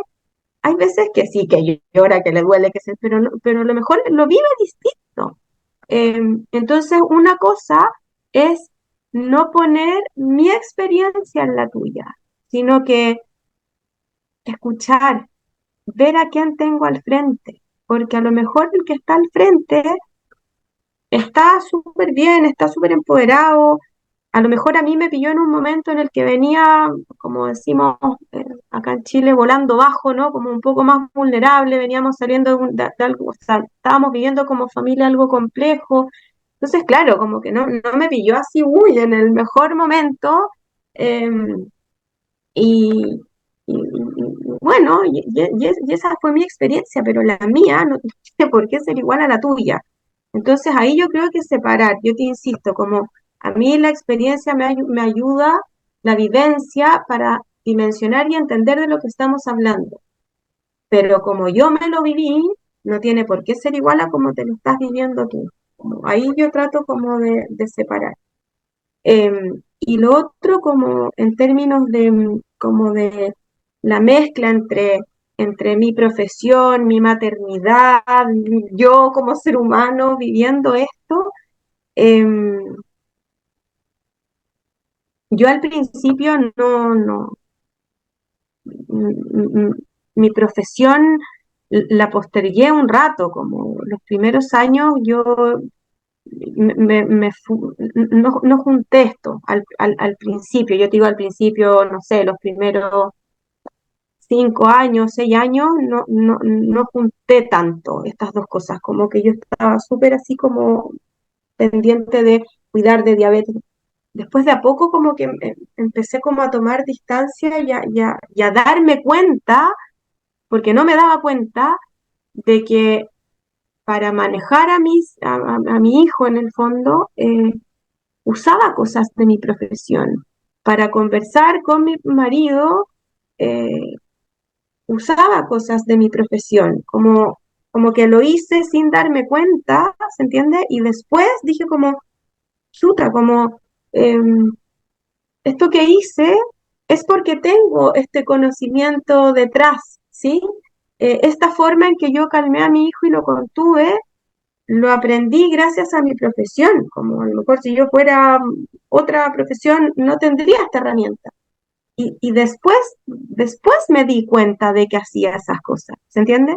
hay veces que sí, que llora, que le duele, que se, pero, pero a lo mejor lo vive distinto. Entonces, una cosa es no poner mi experiencia en la tuya, sino que escuchar, ver a quién tengo al frente, porque a lo mejor el que está al frente está súper bien, está súper empoderado, a lo mejor a mí me pilló en un momento en el que venía, como decimos acá en Chile, volando bajo, ¿no? Como un poco más vulnerable, veníamos saliendo de algo, o sea, estábamos viviendo como familia algo complejo. Entonces, claro, como que no me pilló así, uy, en el mejor momento. eh, y, bueno, y esa fue mi experiencia, pero la mía no tiene por qué ser igual a la tuya. Entonces ahí yo creo que separar, yo te insisto, como a mí la experiencia me ayuda, la vivencia para dimensionar y entender de lo que estamos hablando. Pero como yo me lo viví, no tiene por qué ser igual a como te lo estás viviendo tú. Como ahí yo trato como de separar. Y lo otro como en términos de, como de la mezcla entre mi profesión, mi maternidad, yo como ser humano viviendo esto, em, yo al principio mm, mm, mi profesión la postergué un rato, como los primeros años yo no junté esto al principio, yo te digo al principio, no sé, los primeros 5 años, 6 años, no junté tanto estas dos cosas, como que yo estaba súper así como pendiente de cuidar de diabetes. Después de a poco como que empecé como a tomar distancia y a darme cuenta, porque no me daba cuenta de que para manejar a mi hijo en el fondo, usaba cosas de mi profesión. Para conversar con mi marido, eh, usaba cosas de mi profesión, como que lo hice sin darme cuenta, ¿se entiende? Y después dije como, chuta, como esto que hice es porque tengo este conocimiento detrás, ¿sí? Esta forma en que yo calmé a mi hijo y lo contuve, lo aprendí gracias a mi profesión, como a lo mejor si yo fuera otra profesión no tendría esta herramienta. Y después me di cuenta de que hacía esas cosas, ¿se entiende?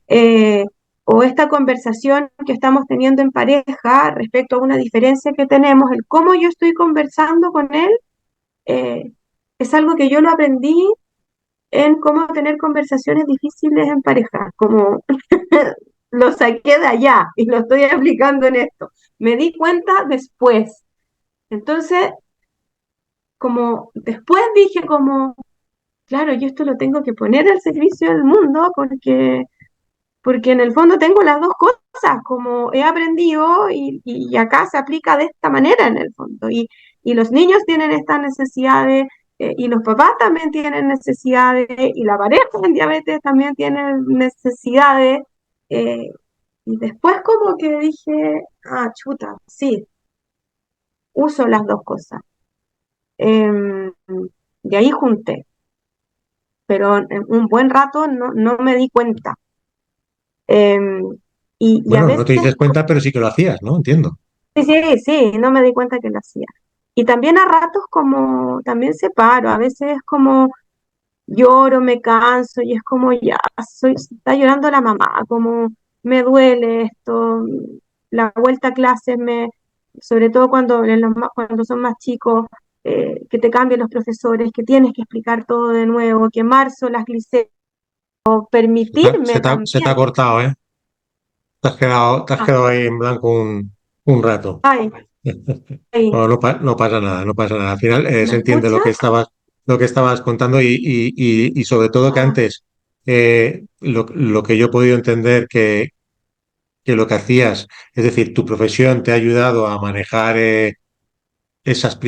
Eh, o esta conversación que estamos teniendo en pareja respecto a una diferencia que tenemos, el cómo yo estoy conversando con él, eh, es algo que yo lo aprendí en cómo tener conversaciones difíciles en pareja, como lo saqué de allá y lo estoy aplicando en esto. Me di cuenta después. Entonces, como después dije como, claro, yo esto lo tengo que poner al servicio del mundo porque en el fondo tengo las dos cosas, como he aprendido y acá se aplica de esta manera en el fondo. Y los niños tienen estas necesidades, y los papás también tienen necesidades, y la pareja en diabetes también tiene necesidades. eh, y después como que dije, ah, chuta, sí, uso las dos cosas. Em, de ahí junté, pero en un buen rato no me di cuenta. Em, y a Bueno, no te veces dices cuenta, pero sí que lo hacías, ¿no? Entiendo. sí, sí, sí, no me di cuenta que lo hacía. Y también a ratos como, también separo, a veces es como lloro, me canso y es como ya, está llorando la mamá, como me duele esto, la vuelta a clases sobre todo cuando son más chicos, que te cambien los profesores, que tienes que explicar todo de nuevo, que marzo las glicemias, permitirme Se te también, ha cortado, ¿eh? Te has ah, quedado ahí en blanco un rato. ay, ay, Bueno, no pasa nada, no pasa nada. Al final ¿me se entiende escuchas? lo que estabas contando y sobre todo que Ah, antes lo que yo he podido entender que lo que hacías, es decir, tu profesión te ha ayudado a manejar esas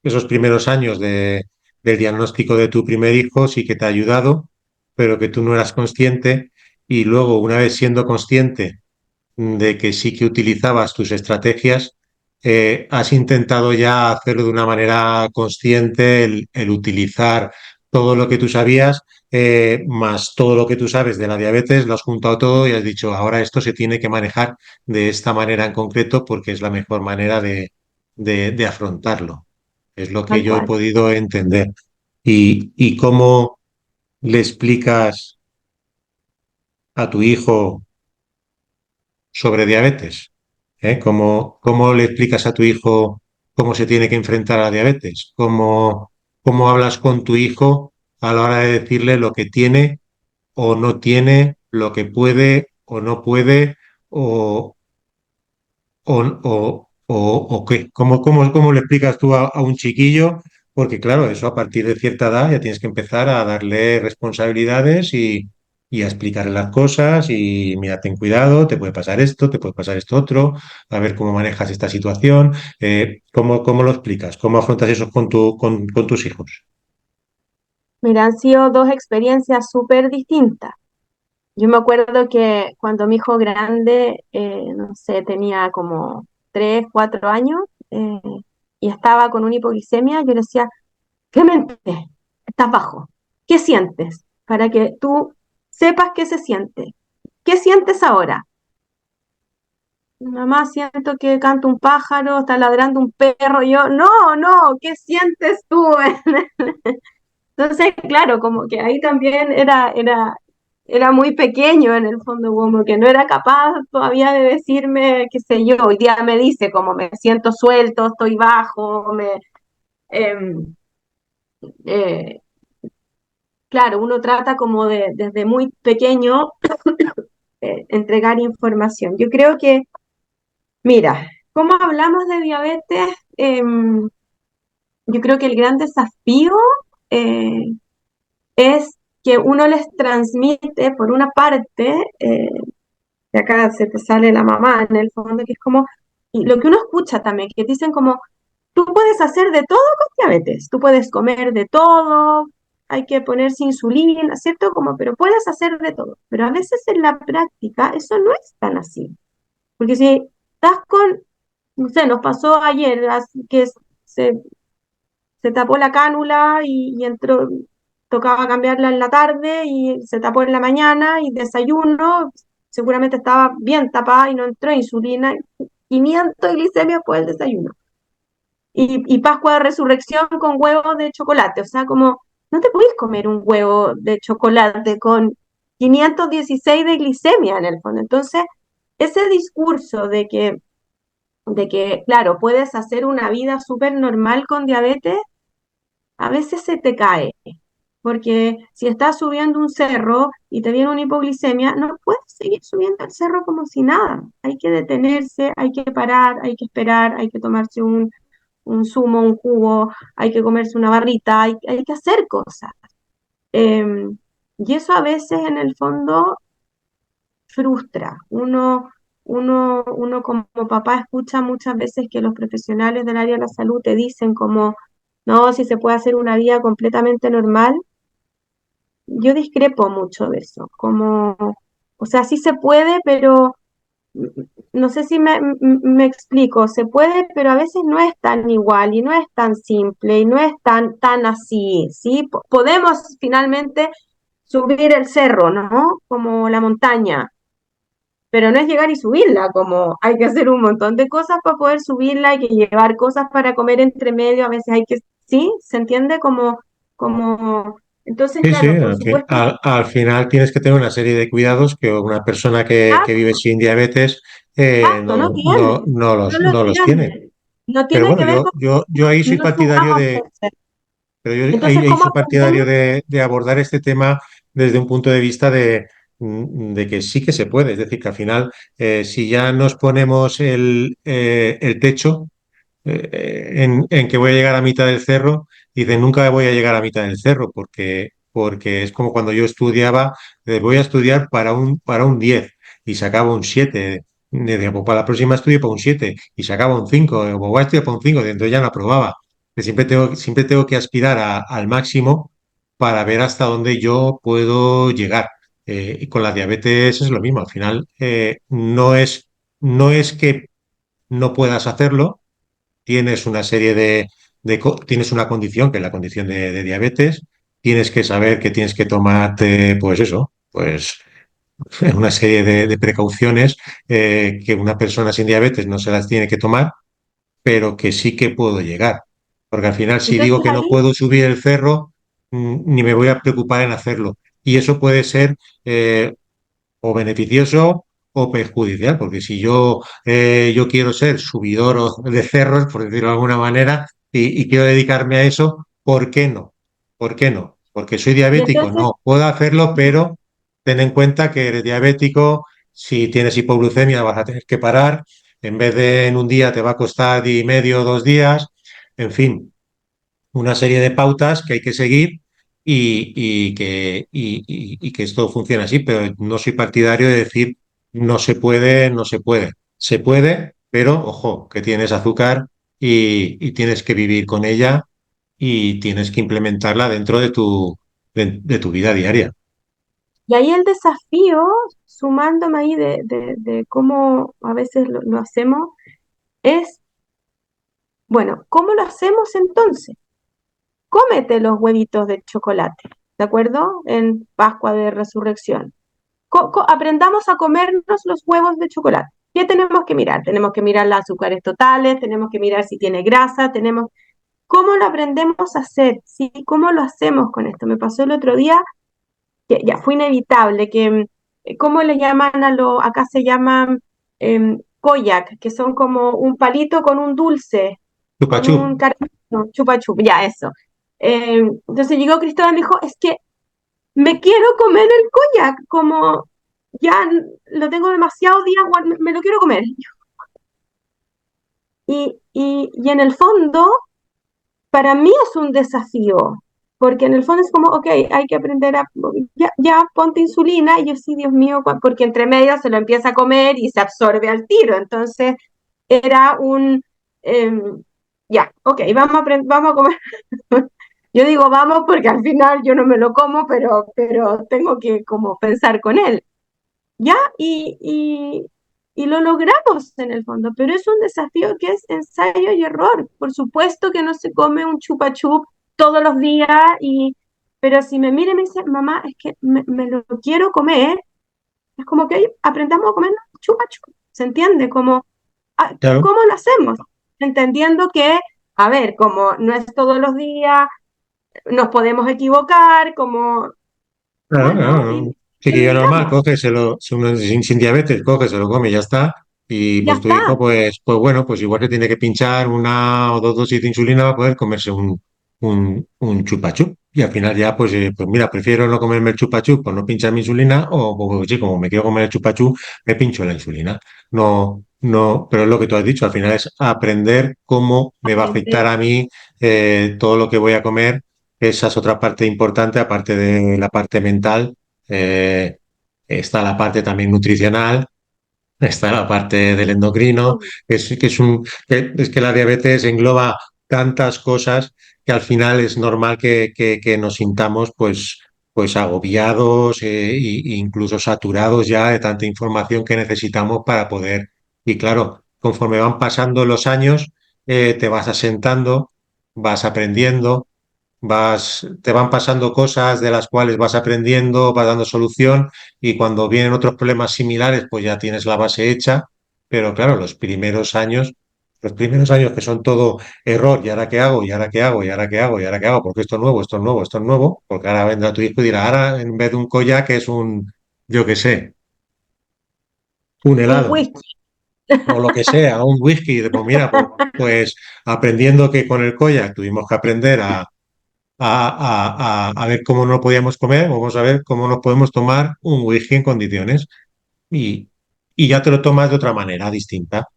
esos primeros años del diagnóstico de tu primer hijo, sí que te ha ayudado, pero que tú no eras consciente y luego, una vez siendo consciente de que sí que utilizabas tus estrategias, has intentado ya hacerlo de una manera consciente, el utilizar todo lo que tú sabías, más todo lo que tú sabes de la diabetes, lo has juntado todo y has dicho, ahora esto se tiene que manejar de esta manera en concreto porque es la mejor manera de afrontarlo. Es lo que tal yo he cual. podido entender. Y cómo le explicas a tu hijo sobre diabetes? ¿Eh? ¿Cómo le explicas a tu hijo cómo se tiene que enfrentar a la diabetes, cómo hablas con tu hijo a la hora de decirle lo que tiene o no tiene, lo que puede o no puede, o, o qué. ¿Cómo le explicas tú a un chiquillo? Porque claro, eso a partir de cierta edad ya tienes que empezar a darle responsabilidades y a explicarle las cosas y mira, ten cuidado, te puede pasar esto, te puede pasar esto otro, a ver cómo manejas esta situación. ¿Cómo lo explicas? ¿Cómo afrontas eso con tus hijos? Mira, han sido dos experiencias súper distintas. Yo me acuerdo que cuando mi hijo grande, no sé, tenía como 3, 4 años y estaba con una hipoglicemia, yo le decía, Clemente, estás bajo. ¿Qué sientes? Para que tú sepas qué se siente. ¿Qué sientes ahora? Mamá, siento que canta un pájaro, está ladrando un perro. Y yo, no, no, ¿qué sientes tú? Entonces, claro, como que ahí también era muy pequeño en el fondo, como que no era capaz todavía de decirme, qué sé yo, hoy día me dice como me siento suelto, estoy bajo, em, eh, claro, uno trata como desde muy pequeño entregar información. Yo creo que, mira, ¿cómo hablamos de diabetes? Yo creo que el gran desafío eh, es que uno les transmite, por una parte, de acá se te sale la mamá en el fondo, que es como, y lo que uno escucha también, que dicen como, tú puedes hacer de todo con diabetes, tú puedes comer de todo, hay que ponerse insulina, ¿cierto? Como, pero puedes hacer de todo. Pero a veces en la práctica eso no es tan así. Porque si estás con, no sé, nos pasó ayer que se, se tapó la cánula y entró, tocaba cambiarla en la tarde y se tapó en la mañana y desayuno, seguramente estaba bien tapada y no entró insulina, 500 glicemia por el desayuno. Y Pascua de Resurrección con huevos de chocolate, o sea, como no te puedes comer un huevo de chocolate con 516 de glicemia en el fondo. Entonces, ese discurso de que, claro, puedes hacer una vida súper normal con diabetes, a veces se te cae, porque si estás subiendo un cerro y te viene una hipoglicemia, no puedes seguir subiendo el cerro como si nada. Hay que detenerse, hay que parar, hay que esperar, hay que tomarse un zumo, un jugo, hay que comerse una barrita, hay que hacer cosas. Eh, y eso a veces en el fondo frustra. Uno como papá escucha muchas veces que los profesionales del área de la salud te dicen como, no, si se puede hacer una vida completamente normal. Yo discrepo mucho de eso, como, o sea, sí se puede, pero no sé si me explico, se puede, pero a veces no es tan igual y no es tan simple y no es tan así, ¿sí? Podemos finalmente subir el cerro, ¿no? Como la montaña, pero no es llegar y subirla, como hay que hacer un montón de cosas para poder subirla, hay que llevar cosas para comer entre medio, a veces hay que, ¿sí? ¿Se entiende? Entonces, Sí, sí, claro, por supuesto, al final tienes que tener una serie de cuidados que una persona que vive sin diabetes exacto, no tiene, no lo no los tiene. tiene. No Pero tiene bueno, que ver con yo ahí soy no partidario subamos de, el cerro. pero yo Entonces, ahí ¿cómo soy partidario aprendemos? de abordar este tema desde un punto de vista de que sí que se puede. Es decir, que al final, si ya nos ponemos el techo, en que voy a llegar a mitad del cerro, dice, nunca voy a llegar a mitad del cerro, porque es como cuando yo estudiaba, voy a estudiar para un 10 y sacaba un 7. Decía, pues para la próxima estudio para un 7 y sacaba un 5, pues voy a estudiar para un 5, entonces ya no aprobaba. Que siempre tengo que aspirar al máximo para ver hasta dónde yo puedo llegar. Y con la diabetes es lo mismo, al final no es que no puedas hacerlo, tienes una serie tienes una condición, que es la condición de diabetes, tienes que saber que tienes que tomarte, pues eso, pues una serie de precauciones que una persona sin diabetes no se las tiene que tomar, pero que sí que puedo llegar. Porque al final, si Entonces digo que no ahí, puedo subir el cerro, ni me voy a preocupar en hacerlo. Y eso puede ser o beneficioso o perjudicial, porque si yo quiero ser subidor de cerros, por decirlo de alguna manera, y quiero dedicarme a eso, ¿por qué no? ¿Por qué no? Porque soy Y diabético, entonces, no, puedo hacerlo, pero ten en cuenta que eres diabético, si tienes hipoglucemia vas a tener que parar, en vez de en un día te va a costar día y medio, 2 días, en fin, una serie de pautas que hay que seguir y que esto funciona así, pero no soy partidario de decir no se puede, no se puede. Se puede, pero ojo, que tienes azúcar y tienes que vivir con ella y tienes que implementarla dentro de tu vida diaria. y ahí el desafío, sumándome ahí de cómo a veces lo hacemos, es, bueno, ¿cómo lo hacemos entonces? Cómete los huevitos de chocolate, ¿de acuerdo? En Pascua de Resurrección. Aprendamos a comernos los huevos de chocolate. ¿Qué tenemos que mirar? Tenemos que mirar los azúcares totales, tenemos que mirar si tiene grasa, tenemos... ¿Cómo lo aprendemos a hacer? ¿Sí? ¿Cómo lo hacemos con esto? Me pasó el otro día, que ya fue inevitable, que, ¿cómo le llaman acá se llaman koyak, que son como un palito con un dulce, Chupa con chup. un caramelo, chupa chup, ya eso. Entonces llegó Cristóbal y me dijo, es que me quiero comer el koyak, como ya lo tengo demasiado días, me lo quiero comer. Y en el fondo, para mí es un desafío, porque en el fondo es como, ok, hay que aprender a, ya ponte insulina, y yo sí, Dios mío, porque entre medio se lo empieza a comer y se absorbe al tiro. Entonces, era eh, ya, ok, vamos a comer. Yo digo vamos porque al final yo no me lo como, pero tengo que como pensar con él. ¿Ya? Y lo logramos en el fondo, pero es un desafío que es ensayo y error. Por supuesto que no se come un chupa chup todos los días, pero si me mira y me dice, mamá, es que me lo quiero comer, es como que aprendamos a comer chupa chup. ¿Se entiende? Como, Claro, ¿cómo lo hacemos? Entendiendo que, a ver, como no es todos los días, nos podemos equivocar, como, claro, bueno, claro. y Chiquillo normal, logramos. cógeselo, si uno es sin diabetes, coge, se lo come y ya está. Y Ya pues tu hijo, está. pues bueno, pues igual que tiene que pinchar 1 o 2 dosis de insulina va a poder comerse un chupa chup. Y al final ya, pues mira, prefiero no comerme el chupa chup por no pinchar mi insulina, o pues, sí, como me quiero comer el chupa chup, me pincho la insulina. No, no, pero es lo que tú has dicho, al final es aprender cómo me va a afectar Aprender. a mí todo lo que voy a comer. Esa es otra parte importante, aparte de la parte mental, eh, está la parte también nutricional, está la parte del endocrino, es que la diabetes engloba tantas cosas que al final es normal que nos sintamos pues agobiados e incluso saturados ya de tanta información que necesitamos para poder. Y claro, conforme van pasando los años, te vas asentando, vas aprendiendo, te van pasando cosas de las cuales vas aprendiendo, vas dando solución y cuando vienen otros problemas similares, pues ya tienes la base hecha. Pero claro, los primeros años que son todo error, ¿y ahora qué hago? ¿Y ahora qué hago? ¿Y ahora qué hago? ¿Y ahora qué hago? Porque esto es nuevo, esto es nuevo, esto es nuevo. Porque ahora vendrá tu hijo y dirá, ahora en vez de un koyak es yo qué sé, un Un helado whisky. o lo que sea, un whisky. Pues mira, pues aprendiendo que con el koyak tuvimos que aprender a ver cómo no podíamos comer, vamos a ver cómo nos podemos tomar un whisky en condiciones y, y ya te lo tomas de otra manera, distinta.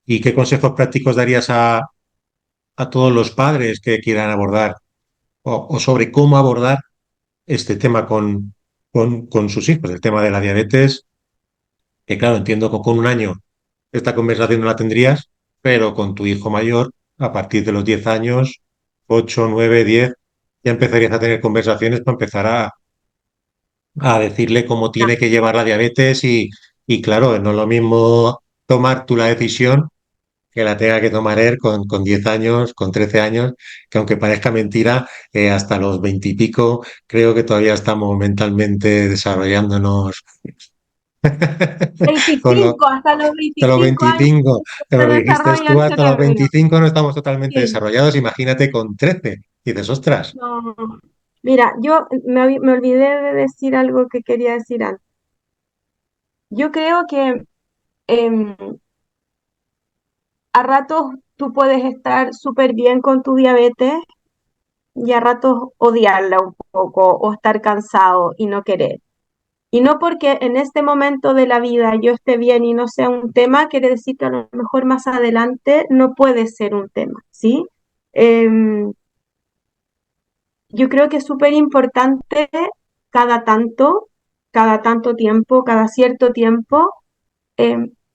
¿Y qué consejos prácticos darías a todos los padres que quieran abordar o sobre cómo abordar este tema con sus hijos? El tema de la diabetes, que claro, entiendo que con un año esta conversación no la tendrías, pero con tu hijo mayor, a partir de los 10 años, 8 9 10 ya empezarías a tener conversaciones para empezar a decirle cómo tiene que llevar la diabetes y claro, no es lo mismo tomar tú la decisión que la tenga que tomar él con 10 años, con 13 años, que aunque parezca mentira, hasta los 20 y pico creo que todavía estamos mentalmente desarrollándonos con los, 25, hasta los hasta los 25 años 25, te se lo dijiste desarrolla tú, el hasta los cerebro. 25 no estamos totalmente Sí, desarrollados, imagínate con 13. Y dices, ostras, no. Mira, yo me olvidé de decir algo que quería decir antes. Yo creo que em, a ratos tú puedes estar súper bien con tu diabetes y a ratos odiarla un poco o estar cansado y no querer. Y no porque en este momento de la vida yo esté bien y no sea un tema, quiere decir que a lo mejor más adelante no puede ser un tema, ¿sí? Em, yo creo que es súper importante cada tanto, cada tanto tiempo, cada cierto tiempo,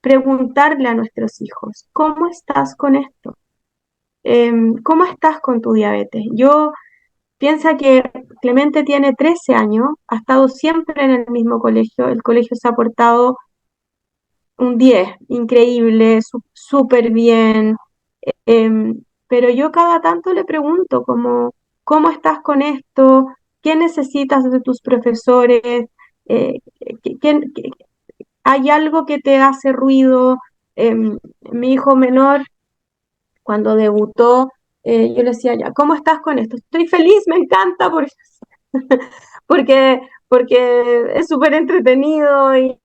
preguntarle a nuestros hijos, ¿cómo estás con esto? ¿Cómo estás con tu diabetes? Yo piensa que Clemente tiene 13 años, ha estado siempre en el mismo colegio, el colegio se ha portado un 10 increíble, súper bien, pero yo cada tanto le pregunto como, ¿cómo estás con esto? ¿Qué necesitas de tus profesores? Eh, ¿qué- qué- qué- ¿Hay algo que te hace ruido? Mi hijo menor, cuando debutó, yo le decía, ya, ¿cómo estás con esto? Estoy feliz, me encanta, porque es súper entretenido y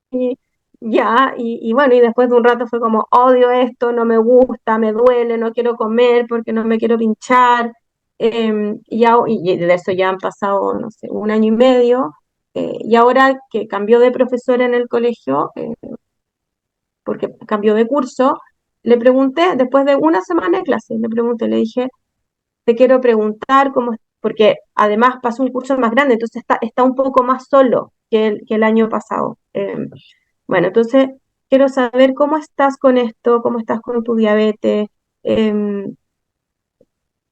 ya, y bueno, y después de un rato fue como, odio esto, no me gusta, me duele, no quiero comer porque no me quiero pinchar, y de eso ya han pasado, no sé, un año y medio, y ahora que cambió de profesor en el colegio, porque cambió de curso, le pregunté, después de una semana de clase, le pregunté, le dije, te quiero preguntar cómo, porque además pasó un curso más grande, entonces está un poco más solo que el año pasado. Bueno, entonces quiero saber cómo estás con esto, cómo estás con tu diabetes, eh,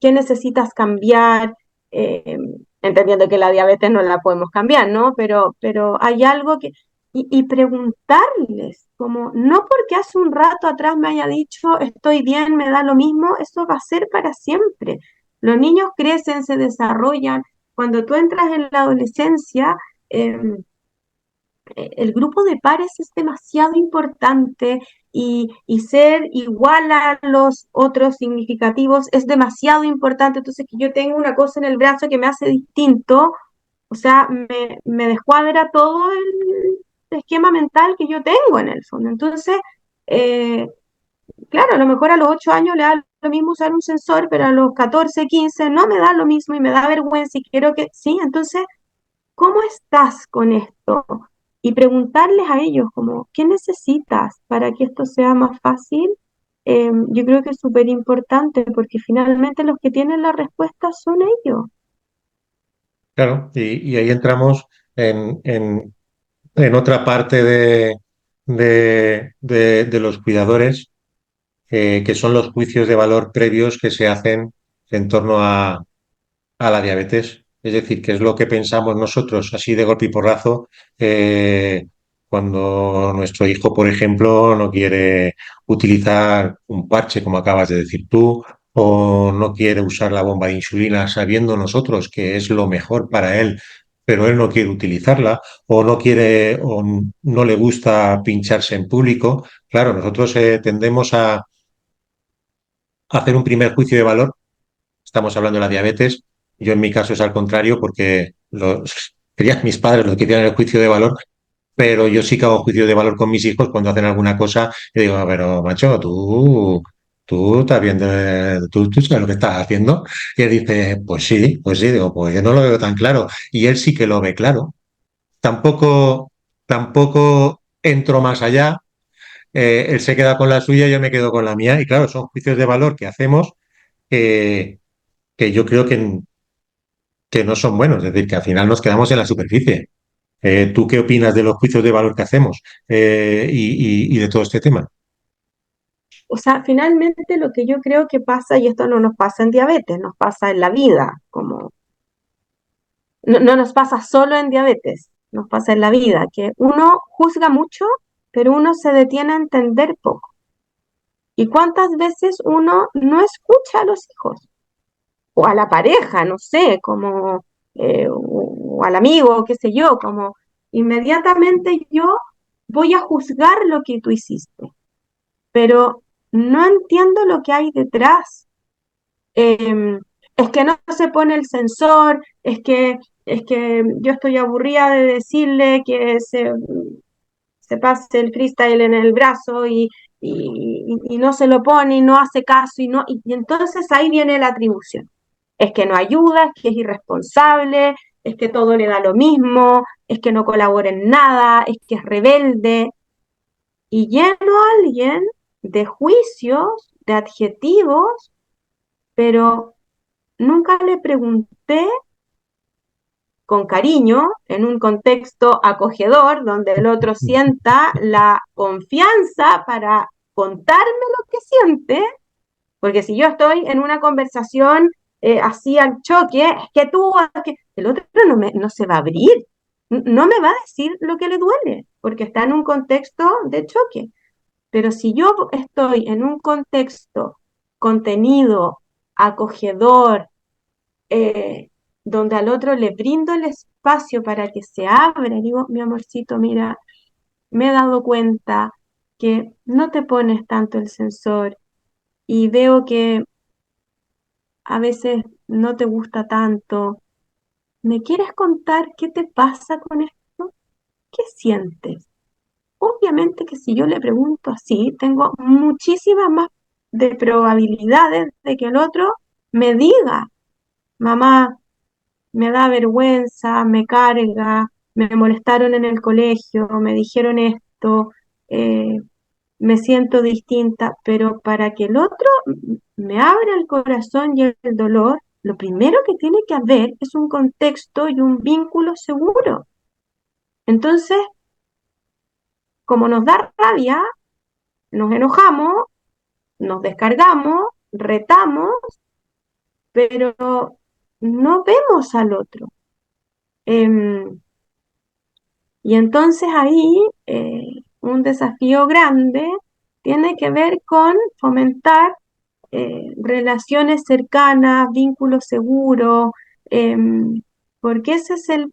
qué necesitas cambiar, eh, entendiendo que la diabetes no la podemos cambiar, ¿no? Pero hay algo que... y preguntarles, como, no porque hace un rato atrás me haya dicho estoy bien, me da lo mismo, eso va a ser para siempre. Los niños crecen, se desarrollan. Cuando tú entras en la adolescencia, eh, el grupo de pares es demasiado importante y ser igual a los otros significativos es demasiado importante. Entonces, que yo tengo una cosa en el brazo que me hace distinto, o sea, me descuadra todo el esquema mental que yo tengo en el fondo. Entonces, eh, claro, a lo mejor a los 8 años le da lo mismo usar un sensor, pero a los 14 15 no me da lo mismo y me da vergüenza y quiero que, sí, entonces ¿cómo estás con esto? Y preguntarles a ellos como, ¿qué necesitas para que esto sea más fácil? Yo creo que es súper importante porque finalmente los que tienen la respuesta son ellos. Claro, y ahí entramos en, en- en otra parte de los cuidadores, que son los juicios de valor previos que se hacen en torno a la diabetes. Es decir, qué es lo que pensamos nosotros, así de golpe y porrazo, cuando nuestro hijo, por ejemplo, no quiere utilizar un parche, como acabas de decir tú, o no quiere usar la bomba de insulina, sabiendo nosotros que es lo mejor para él, pero él no quiere utilizarla, o no quiere, o no le gusta pincharse en público. Claro, nosotros tendemos a hacer un primer juicio de valor. Estamos hablando de la diabetes. Yo en mi caso es al contrario porque serían mis padres los que tienen el juicio de valor, pero yo sí que hago juicio de valor con mis hijos cuando hacen alguna cosa y digo, pero macho, tú estás viendo, tú sabes lo que estás haciendo. Y él dice, pues sí, digo, pues yo no lo veo tan claro. Y él sí que lo ve claro. Tampoco entro más allá. Él se queda con la suya, yo me quedo con la mía. Y claro, son juicios de valor que hacemos que, que yo creo que no son buenos, es decir, que al final nos quedamos en la superficie. ¿Tú qué opinas de los juicios de valor que hacemos y de todo este tema? O sea, finalmente lo que yo creo que pasa, y esto no nos pasa en diabetes, nos pasa en la vida, como no nos pasa solo en diabetes, nos pasa en la vida, que uno juzga mucho, pero uno se detiene a entender poco. ¿Y cuántas veces uno no escucha a los hijos? O a la pareja, no sé, como, o al amigo, qué sé yo, como inmediatamente yo voy a juzgar lo que tú hiciste, pero no entiendo lo que hay detrás. Eh, es que no se pone el sensor, es que yo estoy aburrida de decirle que se pase el freestyle en el brazo y no se lo pone y no hace caso y entonces ahí viene la atribución. Es que no ayuda, es que es irresponsable, es que todo le da lo mismo, es que no colabora en nada, es que es rebelde. Y lleno a alguien de juicios, de adjetivos, pero nunca le pregunté con cariño, en un contexto acogedor, donde el otro sienta la confianza para contarme lo que siente, porque si yo estoy en una conversación así al choque, es que tú, es que el otro no se va a abrir, no me va a decir lo que le duele, porque está en un contexto de choque. Pero si yo estoy en un contexto contenido, acogedor, eh, donde al otro le brindo el espacio para que se abra, y digo, mi amorcito, mira, me he dado cuenta que no te pones tanto el sensor y veo que a veces no te gusta tanto. ¿Me quieres contar qué te pasa con esto? ¿Qué sientes? Obviamente que si yo le pregunto así, tengo muchísimas más de probabilidades de que el otro me diga, mamá, me da vergüenza, me carga, me molestaron en el colegio, me dijeron esto, eh, me siento distinta, pero para que el otro me abra el corazón y el dolor, lo primero que tiene que haber es un contexto y un vínculo seguro. Entonces, como nos da rabia, nos enojamos, nos descargamos, retamos, pero no vemos al otro. Em, y entonces ahí un desafío grande tiene que ver con fomentar relaciones cercanas, vínculos seguros, porque ese es el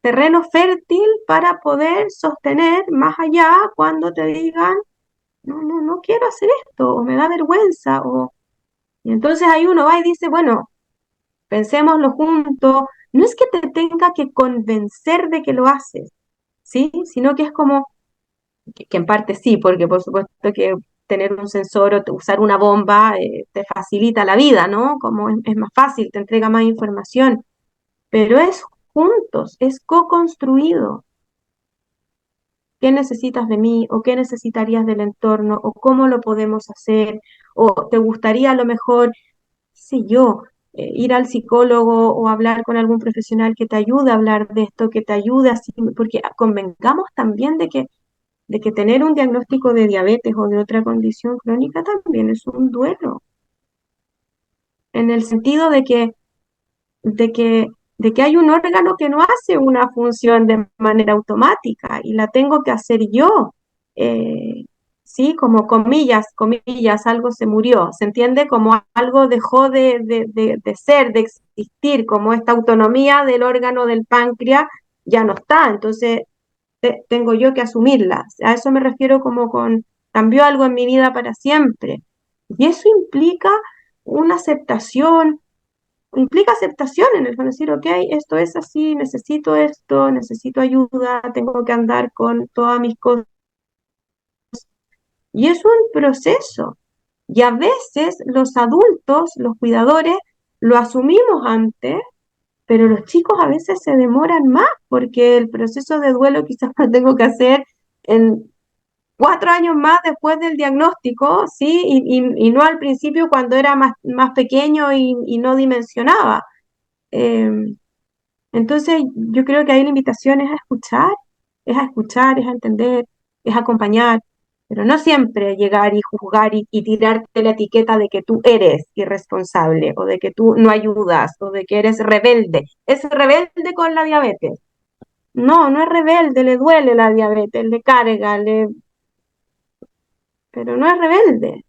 terreno fértil para poder sostener más allá cuando te digan, no quiero hacer esto, o me da vergüenza, y entonces ahí uno va y dice, bueno, pensémoslo juntos, no es que te tenga que convencer de que lo haces, ¿sí? Sino que es como, que en parte sí, porque por supuesto que tener un sensor o usar una bomba te facilita la vida, ¿no? Como es más fácil, te entrega más información, pero es juntos, es co-construido. ¿Qué necesitas de mí? ¿O qué necesitarías del entorno? ¿O cómo lo podemos hacer? ¿O te gustaría a lo mejor, sé yo, ir al psicólogo o hablar con algún profesional que te ayude a hablar de esto, que te ayude así? Porque convengamos también de que tener un diagnóstico de diabetes o de otra condición crónica también es un duelo, en el sentido de que, de que hay un órgano que no hace una función de manera automática y la tengo que hacer yo. Eh, sí, como comillas, comillas, algo se murió, se entiende como algo dejó de ser, de existir, como esta autonomía del órgano del páncreas ya no está, entonces tengo yo que asumirla. A eso me refiero como con cambió algo en mi vida para siempre. Y eso implica aceptación en el fondo, decir, ok, esto es así, necesito esto, necesito ayuda, tengo que andar con todas mis cosas. Y es un proceso. Y a veces los adultos, los cuidadores, lo asumimos antes, pero los chicos a veces se demoran más porque el proceso de duelo quizás lo tengo que hacer en 4 años más después del diagnóstico, ¿sí? Y no al principio cuando era más pequeño y no dimensionaba. Eh, entonces, yo creo que ahí la invitación es a entender, es a acompañar, pero no siempre llegar y juzgar y tirarte la etiqueta de que tú eres irresponsable o de que tú no ayudas o de que eres rebelde. Es rebelde con la diabetes. No, no es rebelde, le duele la diabetes, le carga, pero no es rebelde,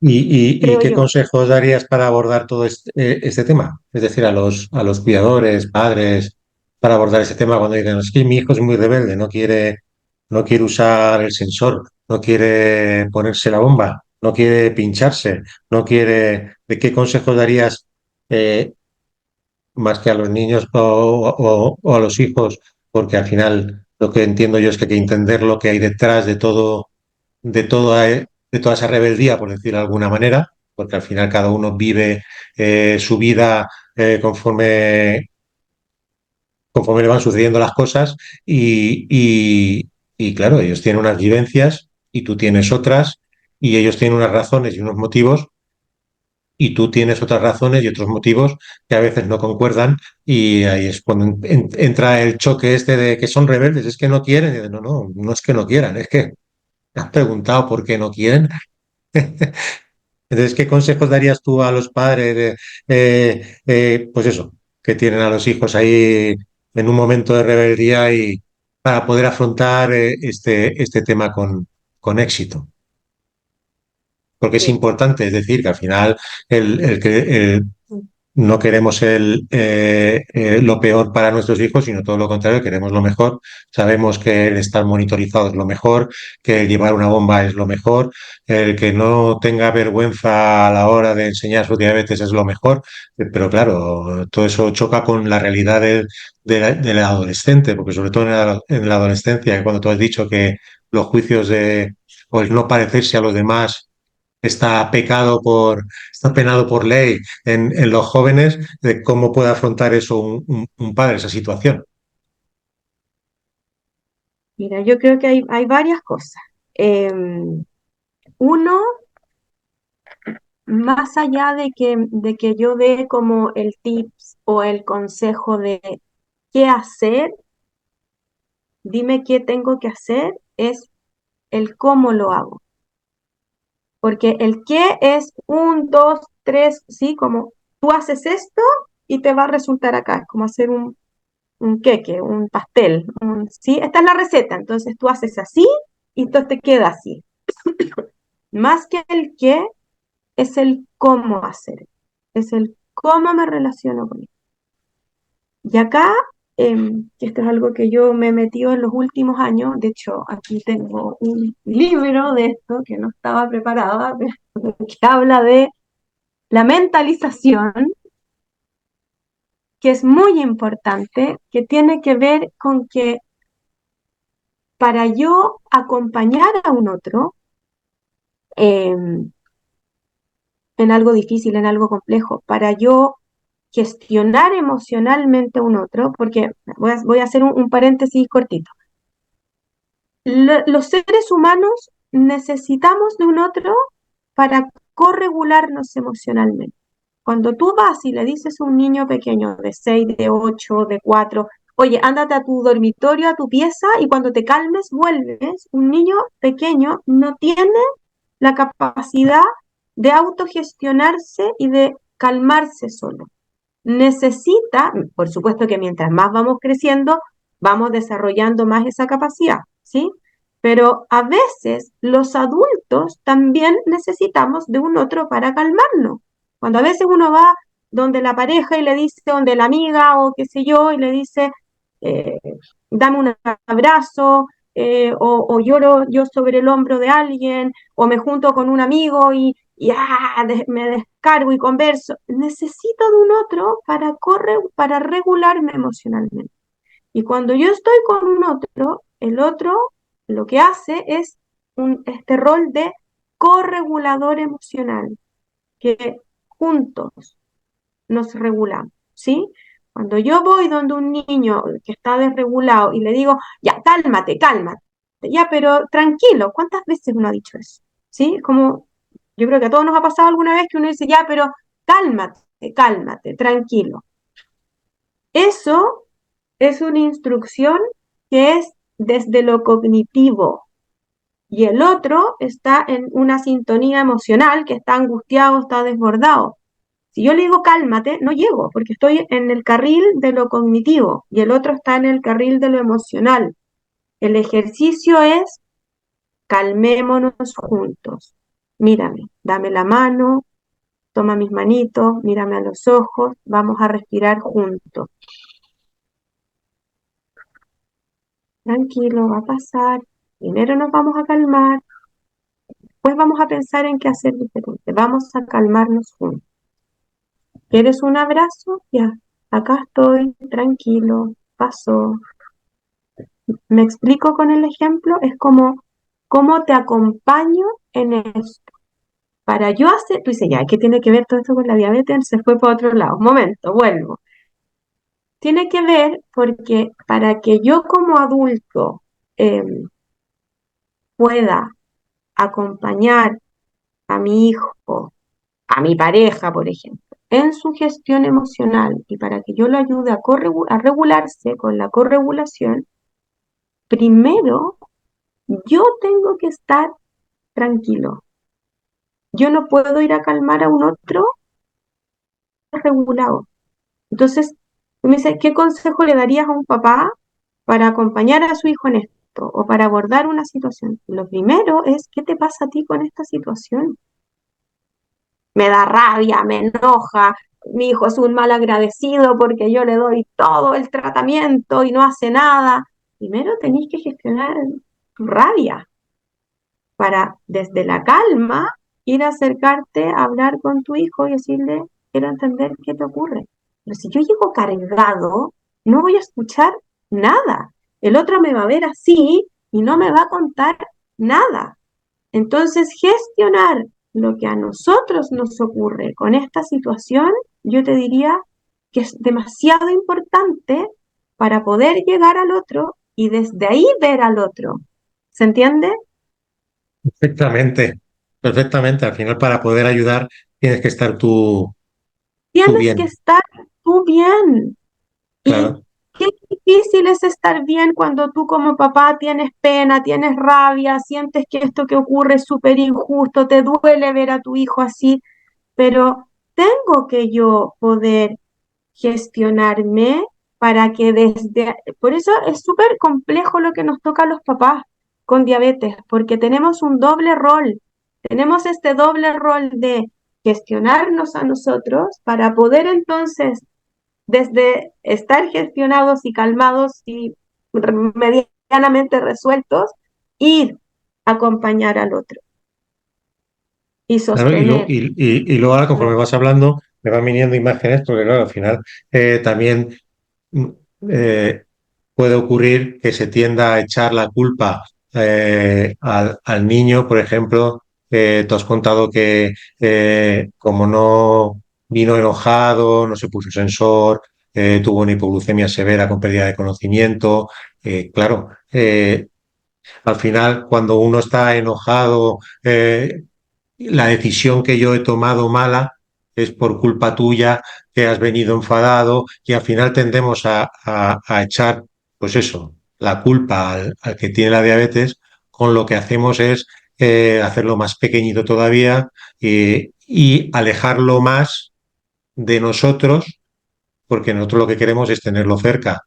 ¿Y creo qué yo. consejos darías para abordar todo este tema? Es decir, a los cuidadores, padres, para abordar este tema cuando dicen, es que mi hijo es muy rebelde, no quiere usar el sensor, no quiere ponerse la bomba, no quiere pincharse, no quiere... ¿De qué consejos darías más que a los niños o a los hijos? Porque al final Lo que entiendo yo es que hay que entender lo que hay detrás de toda esa rebeldía, por decir de alguna manera, porque al final cada uno vive su vida conforme le van sucediendo las cosas y claro, ellos tienen unas vivencias y tú tienes otras y ellos tienen unas razones y unos motivos y tú tienes otras razones y otros motivos que a veces no concuerdan y ahí es cuando entra el choque este de que son rebeldes, es que no quieren. Y no, no, no es que no quieran, es que has preguntado por qué no quieren. Entonces, ¿qué consejos darías tú a los padres pues eso, que tienen a los hijos ahí en un momento de rebeldía y para poder afrontar este tema con éxito? Porque es Sí, importante, es decir, que al final no queremos lo peor para nuestros hijos, sino todo lo contrario, queremos lo mejor. Sabemos que el estar monitorizado es lo mejor, que el llevar una bomba es lo mejor, el que no tenga vergüenza a la hora de enseñar su diabetes es lo mejor, pero claro, todo eso choca con la realidad del adolescente, porque sobre todo en la adolescencia, cuando tú has dicho que los juicios o el no parecerse a los demás está está penado por ley en los jóvenes, de cómo puede afrontar eso un padre, esa situación. mira, yo creo que hay varias cosas. Em, Uno, más allá de que yo dé como el tips o el consejo de qué hacer, dime qué tengo que hacer, es el cómo lo hago. Porque el qué es un, dos, tres, sí, como tú haces esto y te va a resultar acá, como hacer un queque, un pastel, ¿sí? Esta es la receta, entonces tú haces así y entonces te queda así. Más que el qué, es el cómo hacer, es el cómo me relaciono con él. Y acá, que esto es algo que yo me he metido en los últimos años, de hecho, aquí tengo un libro de esto que no estaba preparada, pero que habla de la mentalización, que es muy importante, que tiene que ver con que para yo acompañar a un otro en algo difícil, en algo complejo, para yo gestionar emocionalmente a un otro, porque voy a hacer un paréntesis cortito. Los seres humanos necesitamos de un otro para corregularnos emocionalmente. Cuando tú vas y le dices a un niño pequeño de 6, de 8, de 4, oye, ándate a tu dormitorio, a tu pieza y cuando te calmes vuelves, un niño pequeño no tiene la capacidad de autogestionarse y de calmarse solo. Necesita, por supuesto que mientras más vamos creciendo, vamos desarrollando más esa capacidad, ¿sí? Pero a veces los adultos también necesitamos de un otro para calmarnos. Cuando a veces uno va donde la pareja y le dice, donde la amiga o qué sé yo, y le dice, eh, dame un abrazo, o lloro yo sobre el hombro de alguien, o me junto con un amigo me descargo y converso. Necesito de un otro para regularme emocionalmente. Y cuando yo estoy con un otro, el otro lo que hace es este rol de corregulador emocional, que juntos nos regulamos, ¿sí? Cuando yo voy donde un niño que está desregulado y le digo, ya, cálmate, cálmate, ya, pero tranquilo, ¿cuántas veces uno ha dicho eso? ¿Sí? Como yo creo que a todos nos ha pasado alguna vez que uno dice, ya, pero cálmate, cálmate, tranquilo. Eso es una instrucción que es desde lo cognitivo y el otro está en una sintonía emocional que está angustiado, está desbordado. Si yo le digo cálmate, no llego, porque estoy en el carril de lo cognitivo y el otro está en el carril de lo emocional. El ejercicio es calmémonos juntos. Mírame, dame la mano, toma mis manitos, mírame a los ojos, vamos a respirar juntos. Tranquilo, va a pasar. Primero nos vamos a calmar, después vamos a pensar en qué hacer diferente. Vamos a calmarnos juntos. ¿Quieres un abrazo? Ya, acá estoy, tranquilo, pasó. Me explico con el ejemplo, es como, ¿cómo te acompaño en esto? Para yo hacer, tú dices, ya, ¿qué tiene que ver todo esto con la diabetes? Se fue para otro lado. Momento, vuelvo. Tiene que ver porque para que yo como adulto eh, pueda acompañar a mi hijo, a mi pareja, por ejemplo, en su gestión emocional y para que yo lo ayude a regularse con la corregulación, primero yo tengo que estar tranquilo. Yo no puedo ir a calmar a un otro regulado. Entonces, tú me dices, ¿qué consejo le darías a un papá para acompañar a su hijo en esto o para abordar una situación? Lo primero es, ¿qué te pasa a ti con esta situación? Me da rabia, me enoja, mi hijo es un mal agradecido porque yo le doy todo el tratamiento y no hace nada. Primero tenéis que gestionar tu rabia para desde la calma ir a acercarte a hablar con tu hijo y decirle, quiero entender qué te ocurre. Pero si yo llego cargado, no voy a escuchar nada. El otro me va a ver así y no me va a contar nada. Entonces, gestionar lo que a nosotros nos ocurre con esta situación, yo te diría que es demasiado importante para poder llegar al otro y desde ahí ver al otro. ¿Se entiende? Perfectamente, perfectamente. Al final, para poder ayudar, tienes que estar tú Tienes que bien, estar tú bien. Y claro. qué difícil es estar bien cuando tú como papá tienes pena, tienes rabia, sientes que esto que ocurre es súper injusto, te duele ver a tu hijo así, pero tengo que yo poder gestionarme para que desde... Por eso es súper complejo lo que nos toca a los papás con diabetes, porque tenemos un doble rol. Tenemos este doble rol de gestionarnos a nosotros para poder entonces, desde estar gestionados y calmados y medianamente resueltos, ir a acompañar al otro y Claro, sostener. y luego ahora, conforme vas hablando, me van viniendo imágenes, porque claro, al final también mm, eh, puede ocurrir que se tienda a echar la culpa al niño, por ejemplo. Tú has contado que como no vino enojado, no se puso sensor, tuvo una hipoglucemia severa con pérdida de conocimiento. Claro, al final, cuando uno está enojado, la decisión que yo he tomado mala es por culpa tuya, que has venido enfadado y al final tendemos a echar, pues eso, la culpa al que tiene la diabetes, con lo que hacemos es hacerlo más pequeñito todavía y alejarlo más de nosotros, porque nosotros lo que queremos es tenerlo cerca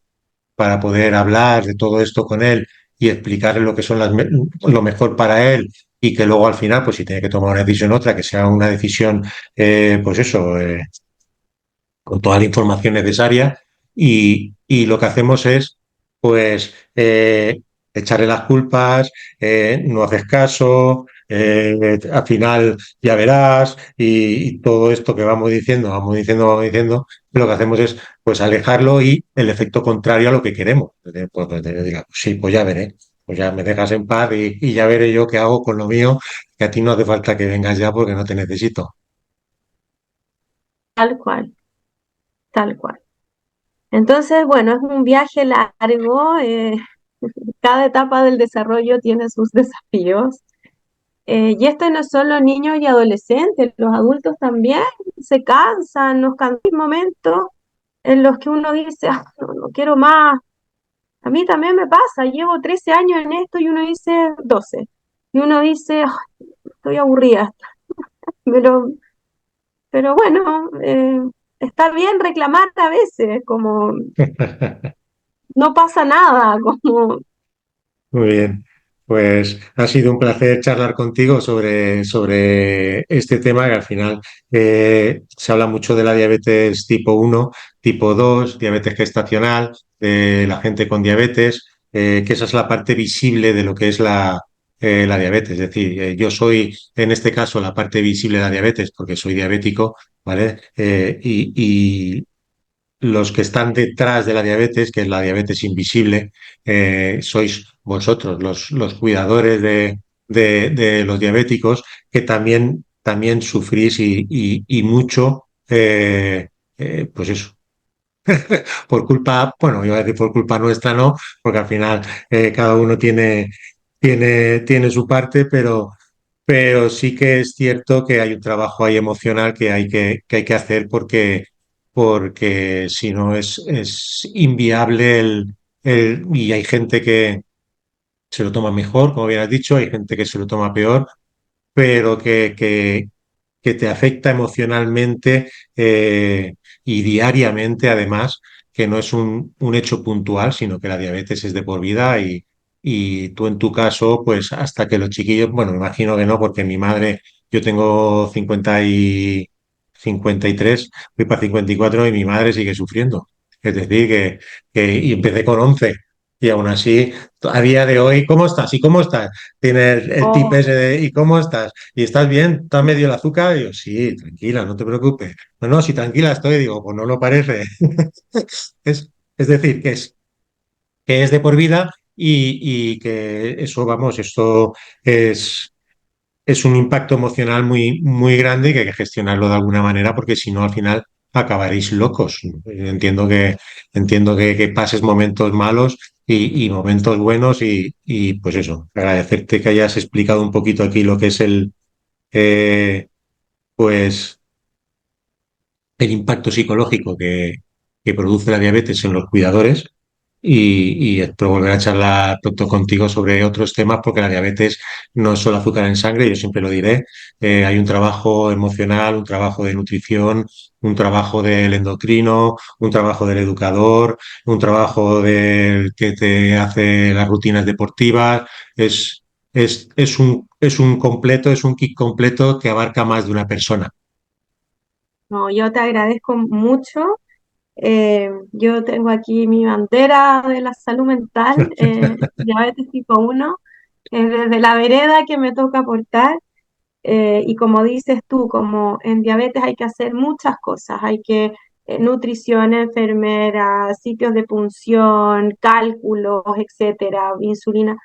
para poder hablar de todo esto con él y explicarle lo que son lo mejor para él y que luego al final, pues si tiene que tomar una decisión otra, que sea una decisión, pues eso, con toda la información necesaria y lo que hacemos es, pues, echarle las culpas, no haces caso, al final ya verás y todo esto que vamos diciendo, vamos diciendo, vamos diciendo, lo que hacemos es, pues, alejarlo y el efecto contrario a lo que queremos. Pues, diga, sí, pues ya veré, pues ya me dejas en paz y ya veré yo qué hago con lo mío, que a ti no hace falta que vengas ya porque no te necesito. Tal cual, tal cual. Entonces, bueno, es un viaje largo, cada etapa del desarrollo tiene sus desafíos. Y esto no es solo niños y adolescentes, los adultos también se cansan, nos cansan momentos en los que uno dice, "Ah, no, no quiero más". A mí también me pasa, llevo 13 años en esto y uno dice 12. Y uno dice, "Ay, estoy aburrida". Pero, pero bueno, está bien reclamar a veces, como no pasa nada, como Muy bien, pues ha sido un placer charlar contigo sobre este tema que al final se habla mucho de la diabetes tipo uno, tipo 2, diabetes gestacional, de la gente con diabetes, que esa es la parte visible de lo que es la diabetes. Es decir, yo soy en este caso la parte visible de la diabetes porque soy diabético, ¿vale? los que están detrás de la diabetes, que es la diabetes invisible, sois vosotros, los cuidadores de los diabéticos, que también sufrís y mucho, pues eso, por culpa, bueno, iba a decir por culpa nuestra, no, porque al final cada uno tiene su parte, pero sí que es cierto que hay un trabajo ahí emocional que hay que hacer porque si no es inviable y hay gente que se lo toma mejor, como bien has dicho, hay gente que se lo toma peor, pero que te afecta emocionalmente y diariamente, además, que no es un hecho puntual, sino que la diabetes es de por vida y tú en tu caso, pues hasta que los chiquillos, bueno, me imagino que no, porque mi madre, yo tengo 53, voy para 54 y mi madre sigue sufriendo. Es decir, y empecé con 11 y aún así, a día de hoy, ¿cómo estás? ¿Y cómo estás? Tiene el tip Oh, ese de ¿y cómo estás? ¿Y estás bien? ¿Te has medio el azúcar? Y yo, sí, tranquila, no te preocupes. No, no, si tranquila estoy, digo, pues no lo parece. Es decir, que es de por vida y que eso, vamos, esto es, es un impacto emocional muy, muy grande y que hay que gestionarlo de alguna manera porque si no, al final acabaréis locos. Entiendo que pases momentos malos y momentos buenos y pues eso, agradecerte que hayas explicado un poquito aquí lo que es eh, pues el impacto psicológico que produce la diabetes en los cuidadores y espero volver a charlar pronto contigo sobre otros temas porque la diabetes no es solo azúcar en sangre, yo siempre lo diré. Hay un trabajo emocional, un trabajo de nutrición, un trabajo del endocrino, un trabajo del educador, un trabajo del que te hace las rutinas deportivas. Es un completo, es un kit completo que abarca más de una persona. no, yo te agradezco mucho. Yo tengo aquí mi bandera de la salud mental, diabetes tipo 1, desde la vereda que me toca aportar. Y como dices tú, como en diabetes hay que hacer muchas cosas, hay que nutrición, enfermera, sitios de punción, cálculos, etcétera, insulina.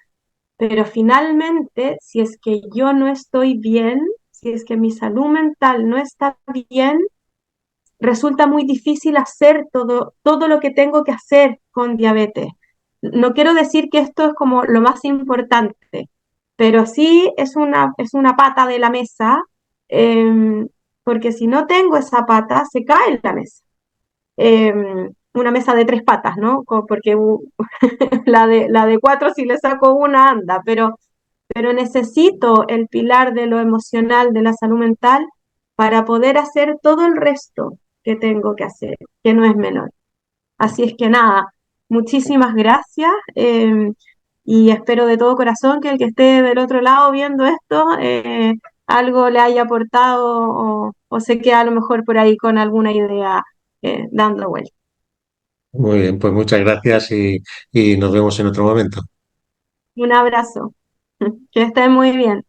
Pero finalmente, si es que yo no estoy bien, si es que mi salud mental no está bien, resulta muy difícil hacer todo lo que tengo que hacer con diabetes. No quiero decir que esto es como lo más importante, pero sí es una pata de la mesa, eh, porque si no tengo esa pata, se cae la mesa. Eh, una mesa de tres patas, ¿no? Porque la de cuatro, si le saco una, anda, pero necesito el pilar de lo emocional, de la salud mental, para poder hacer todo el resto que tengo que hacer, que no es menor. Así es que nada, muchísimas gracias y espero de todo corazón que el que esté del otro lado viendo esto algo le haya aportado o se quede a lo mejor por ahí con alguna idea dando vuelta. Muy bien, pues muchas gracias y nos vemos en otro momento. Un abrazo, que estén muy bien.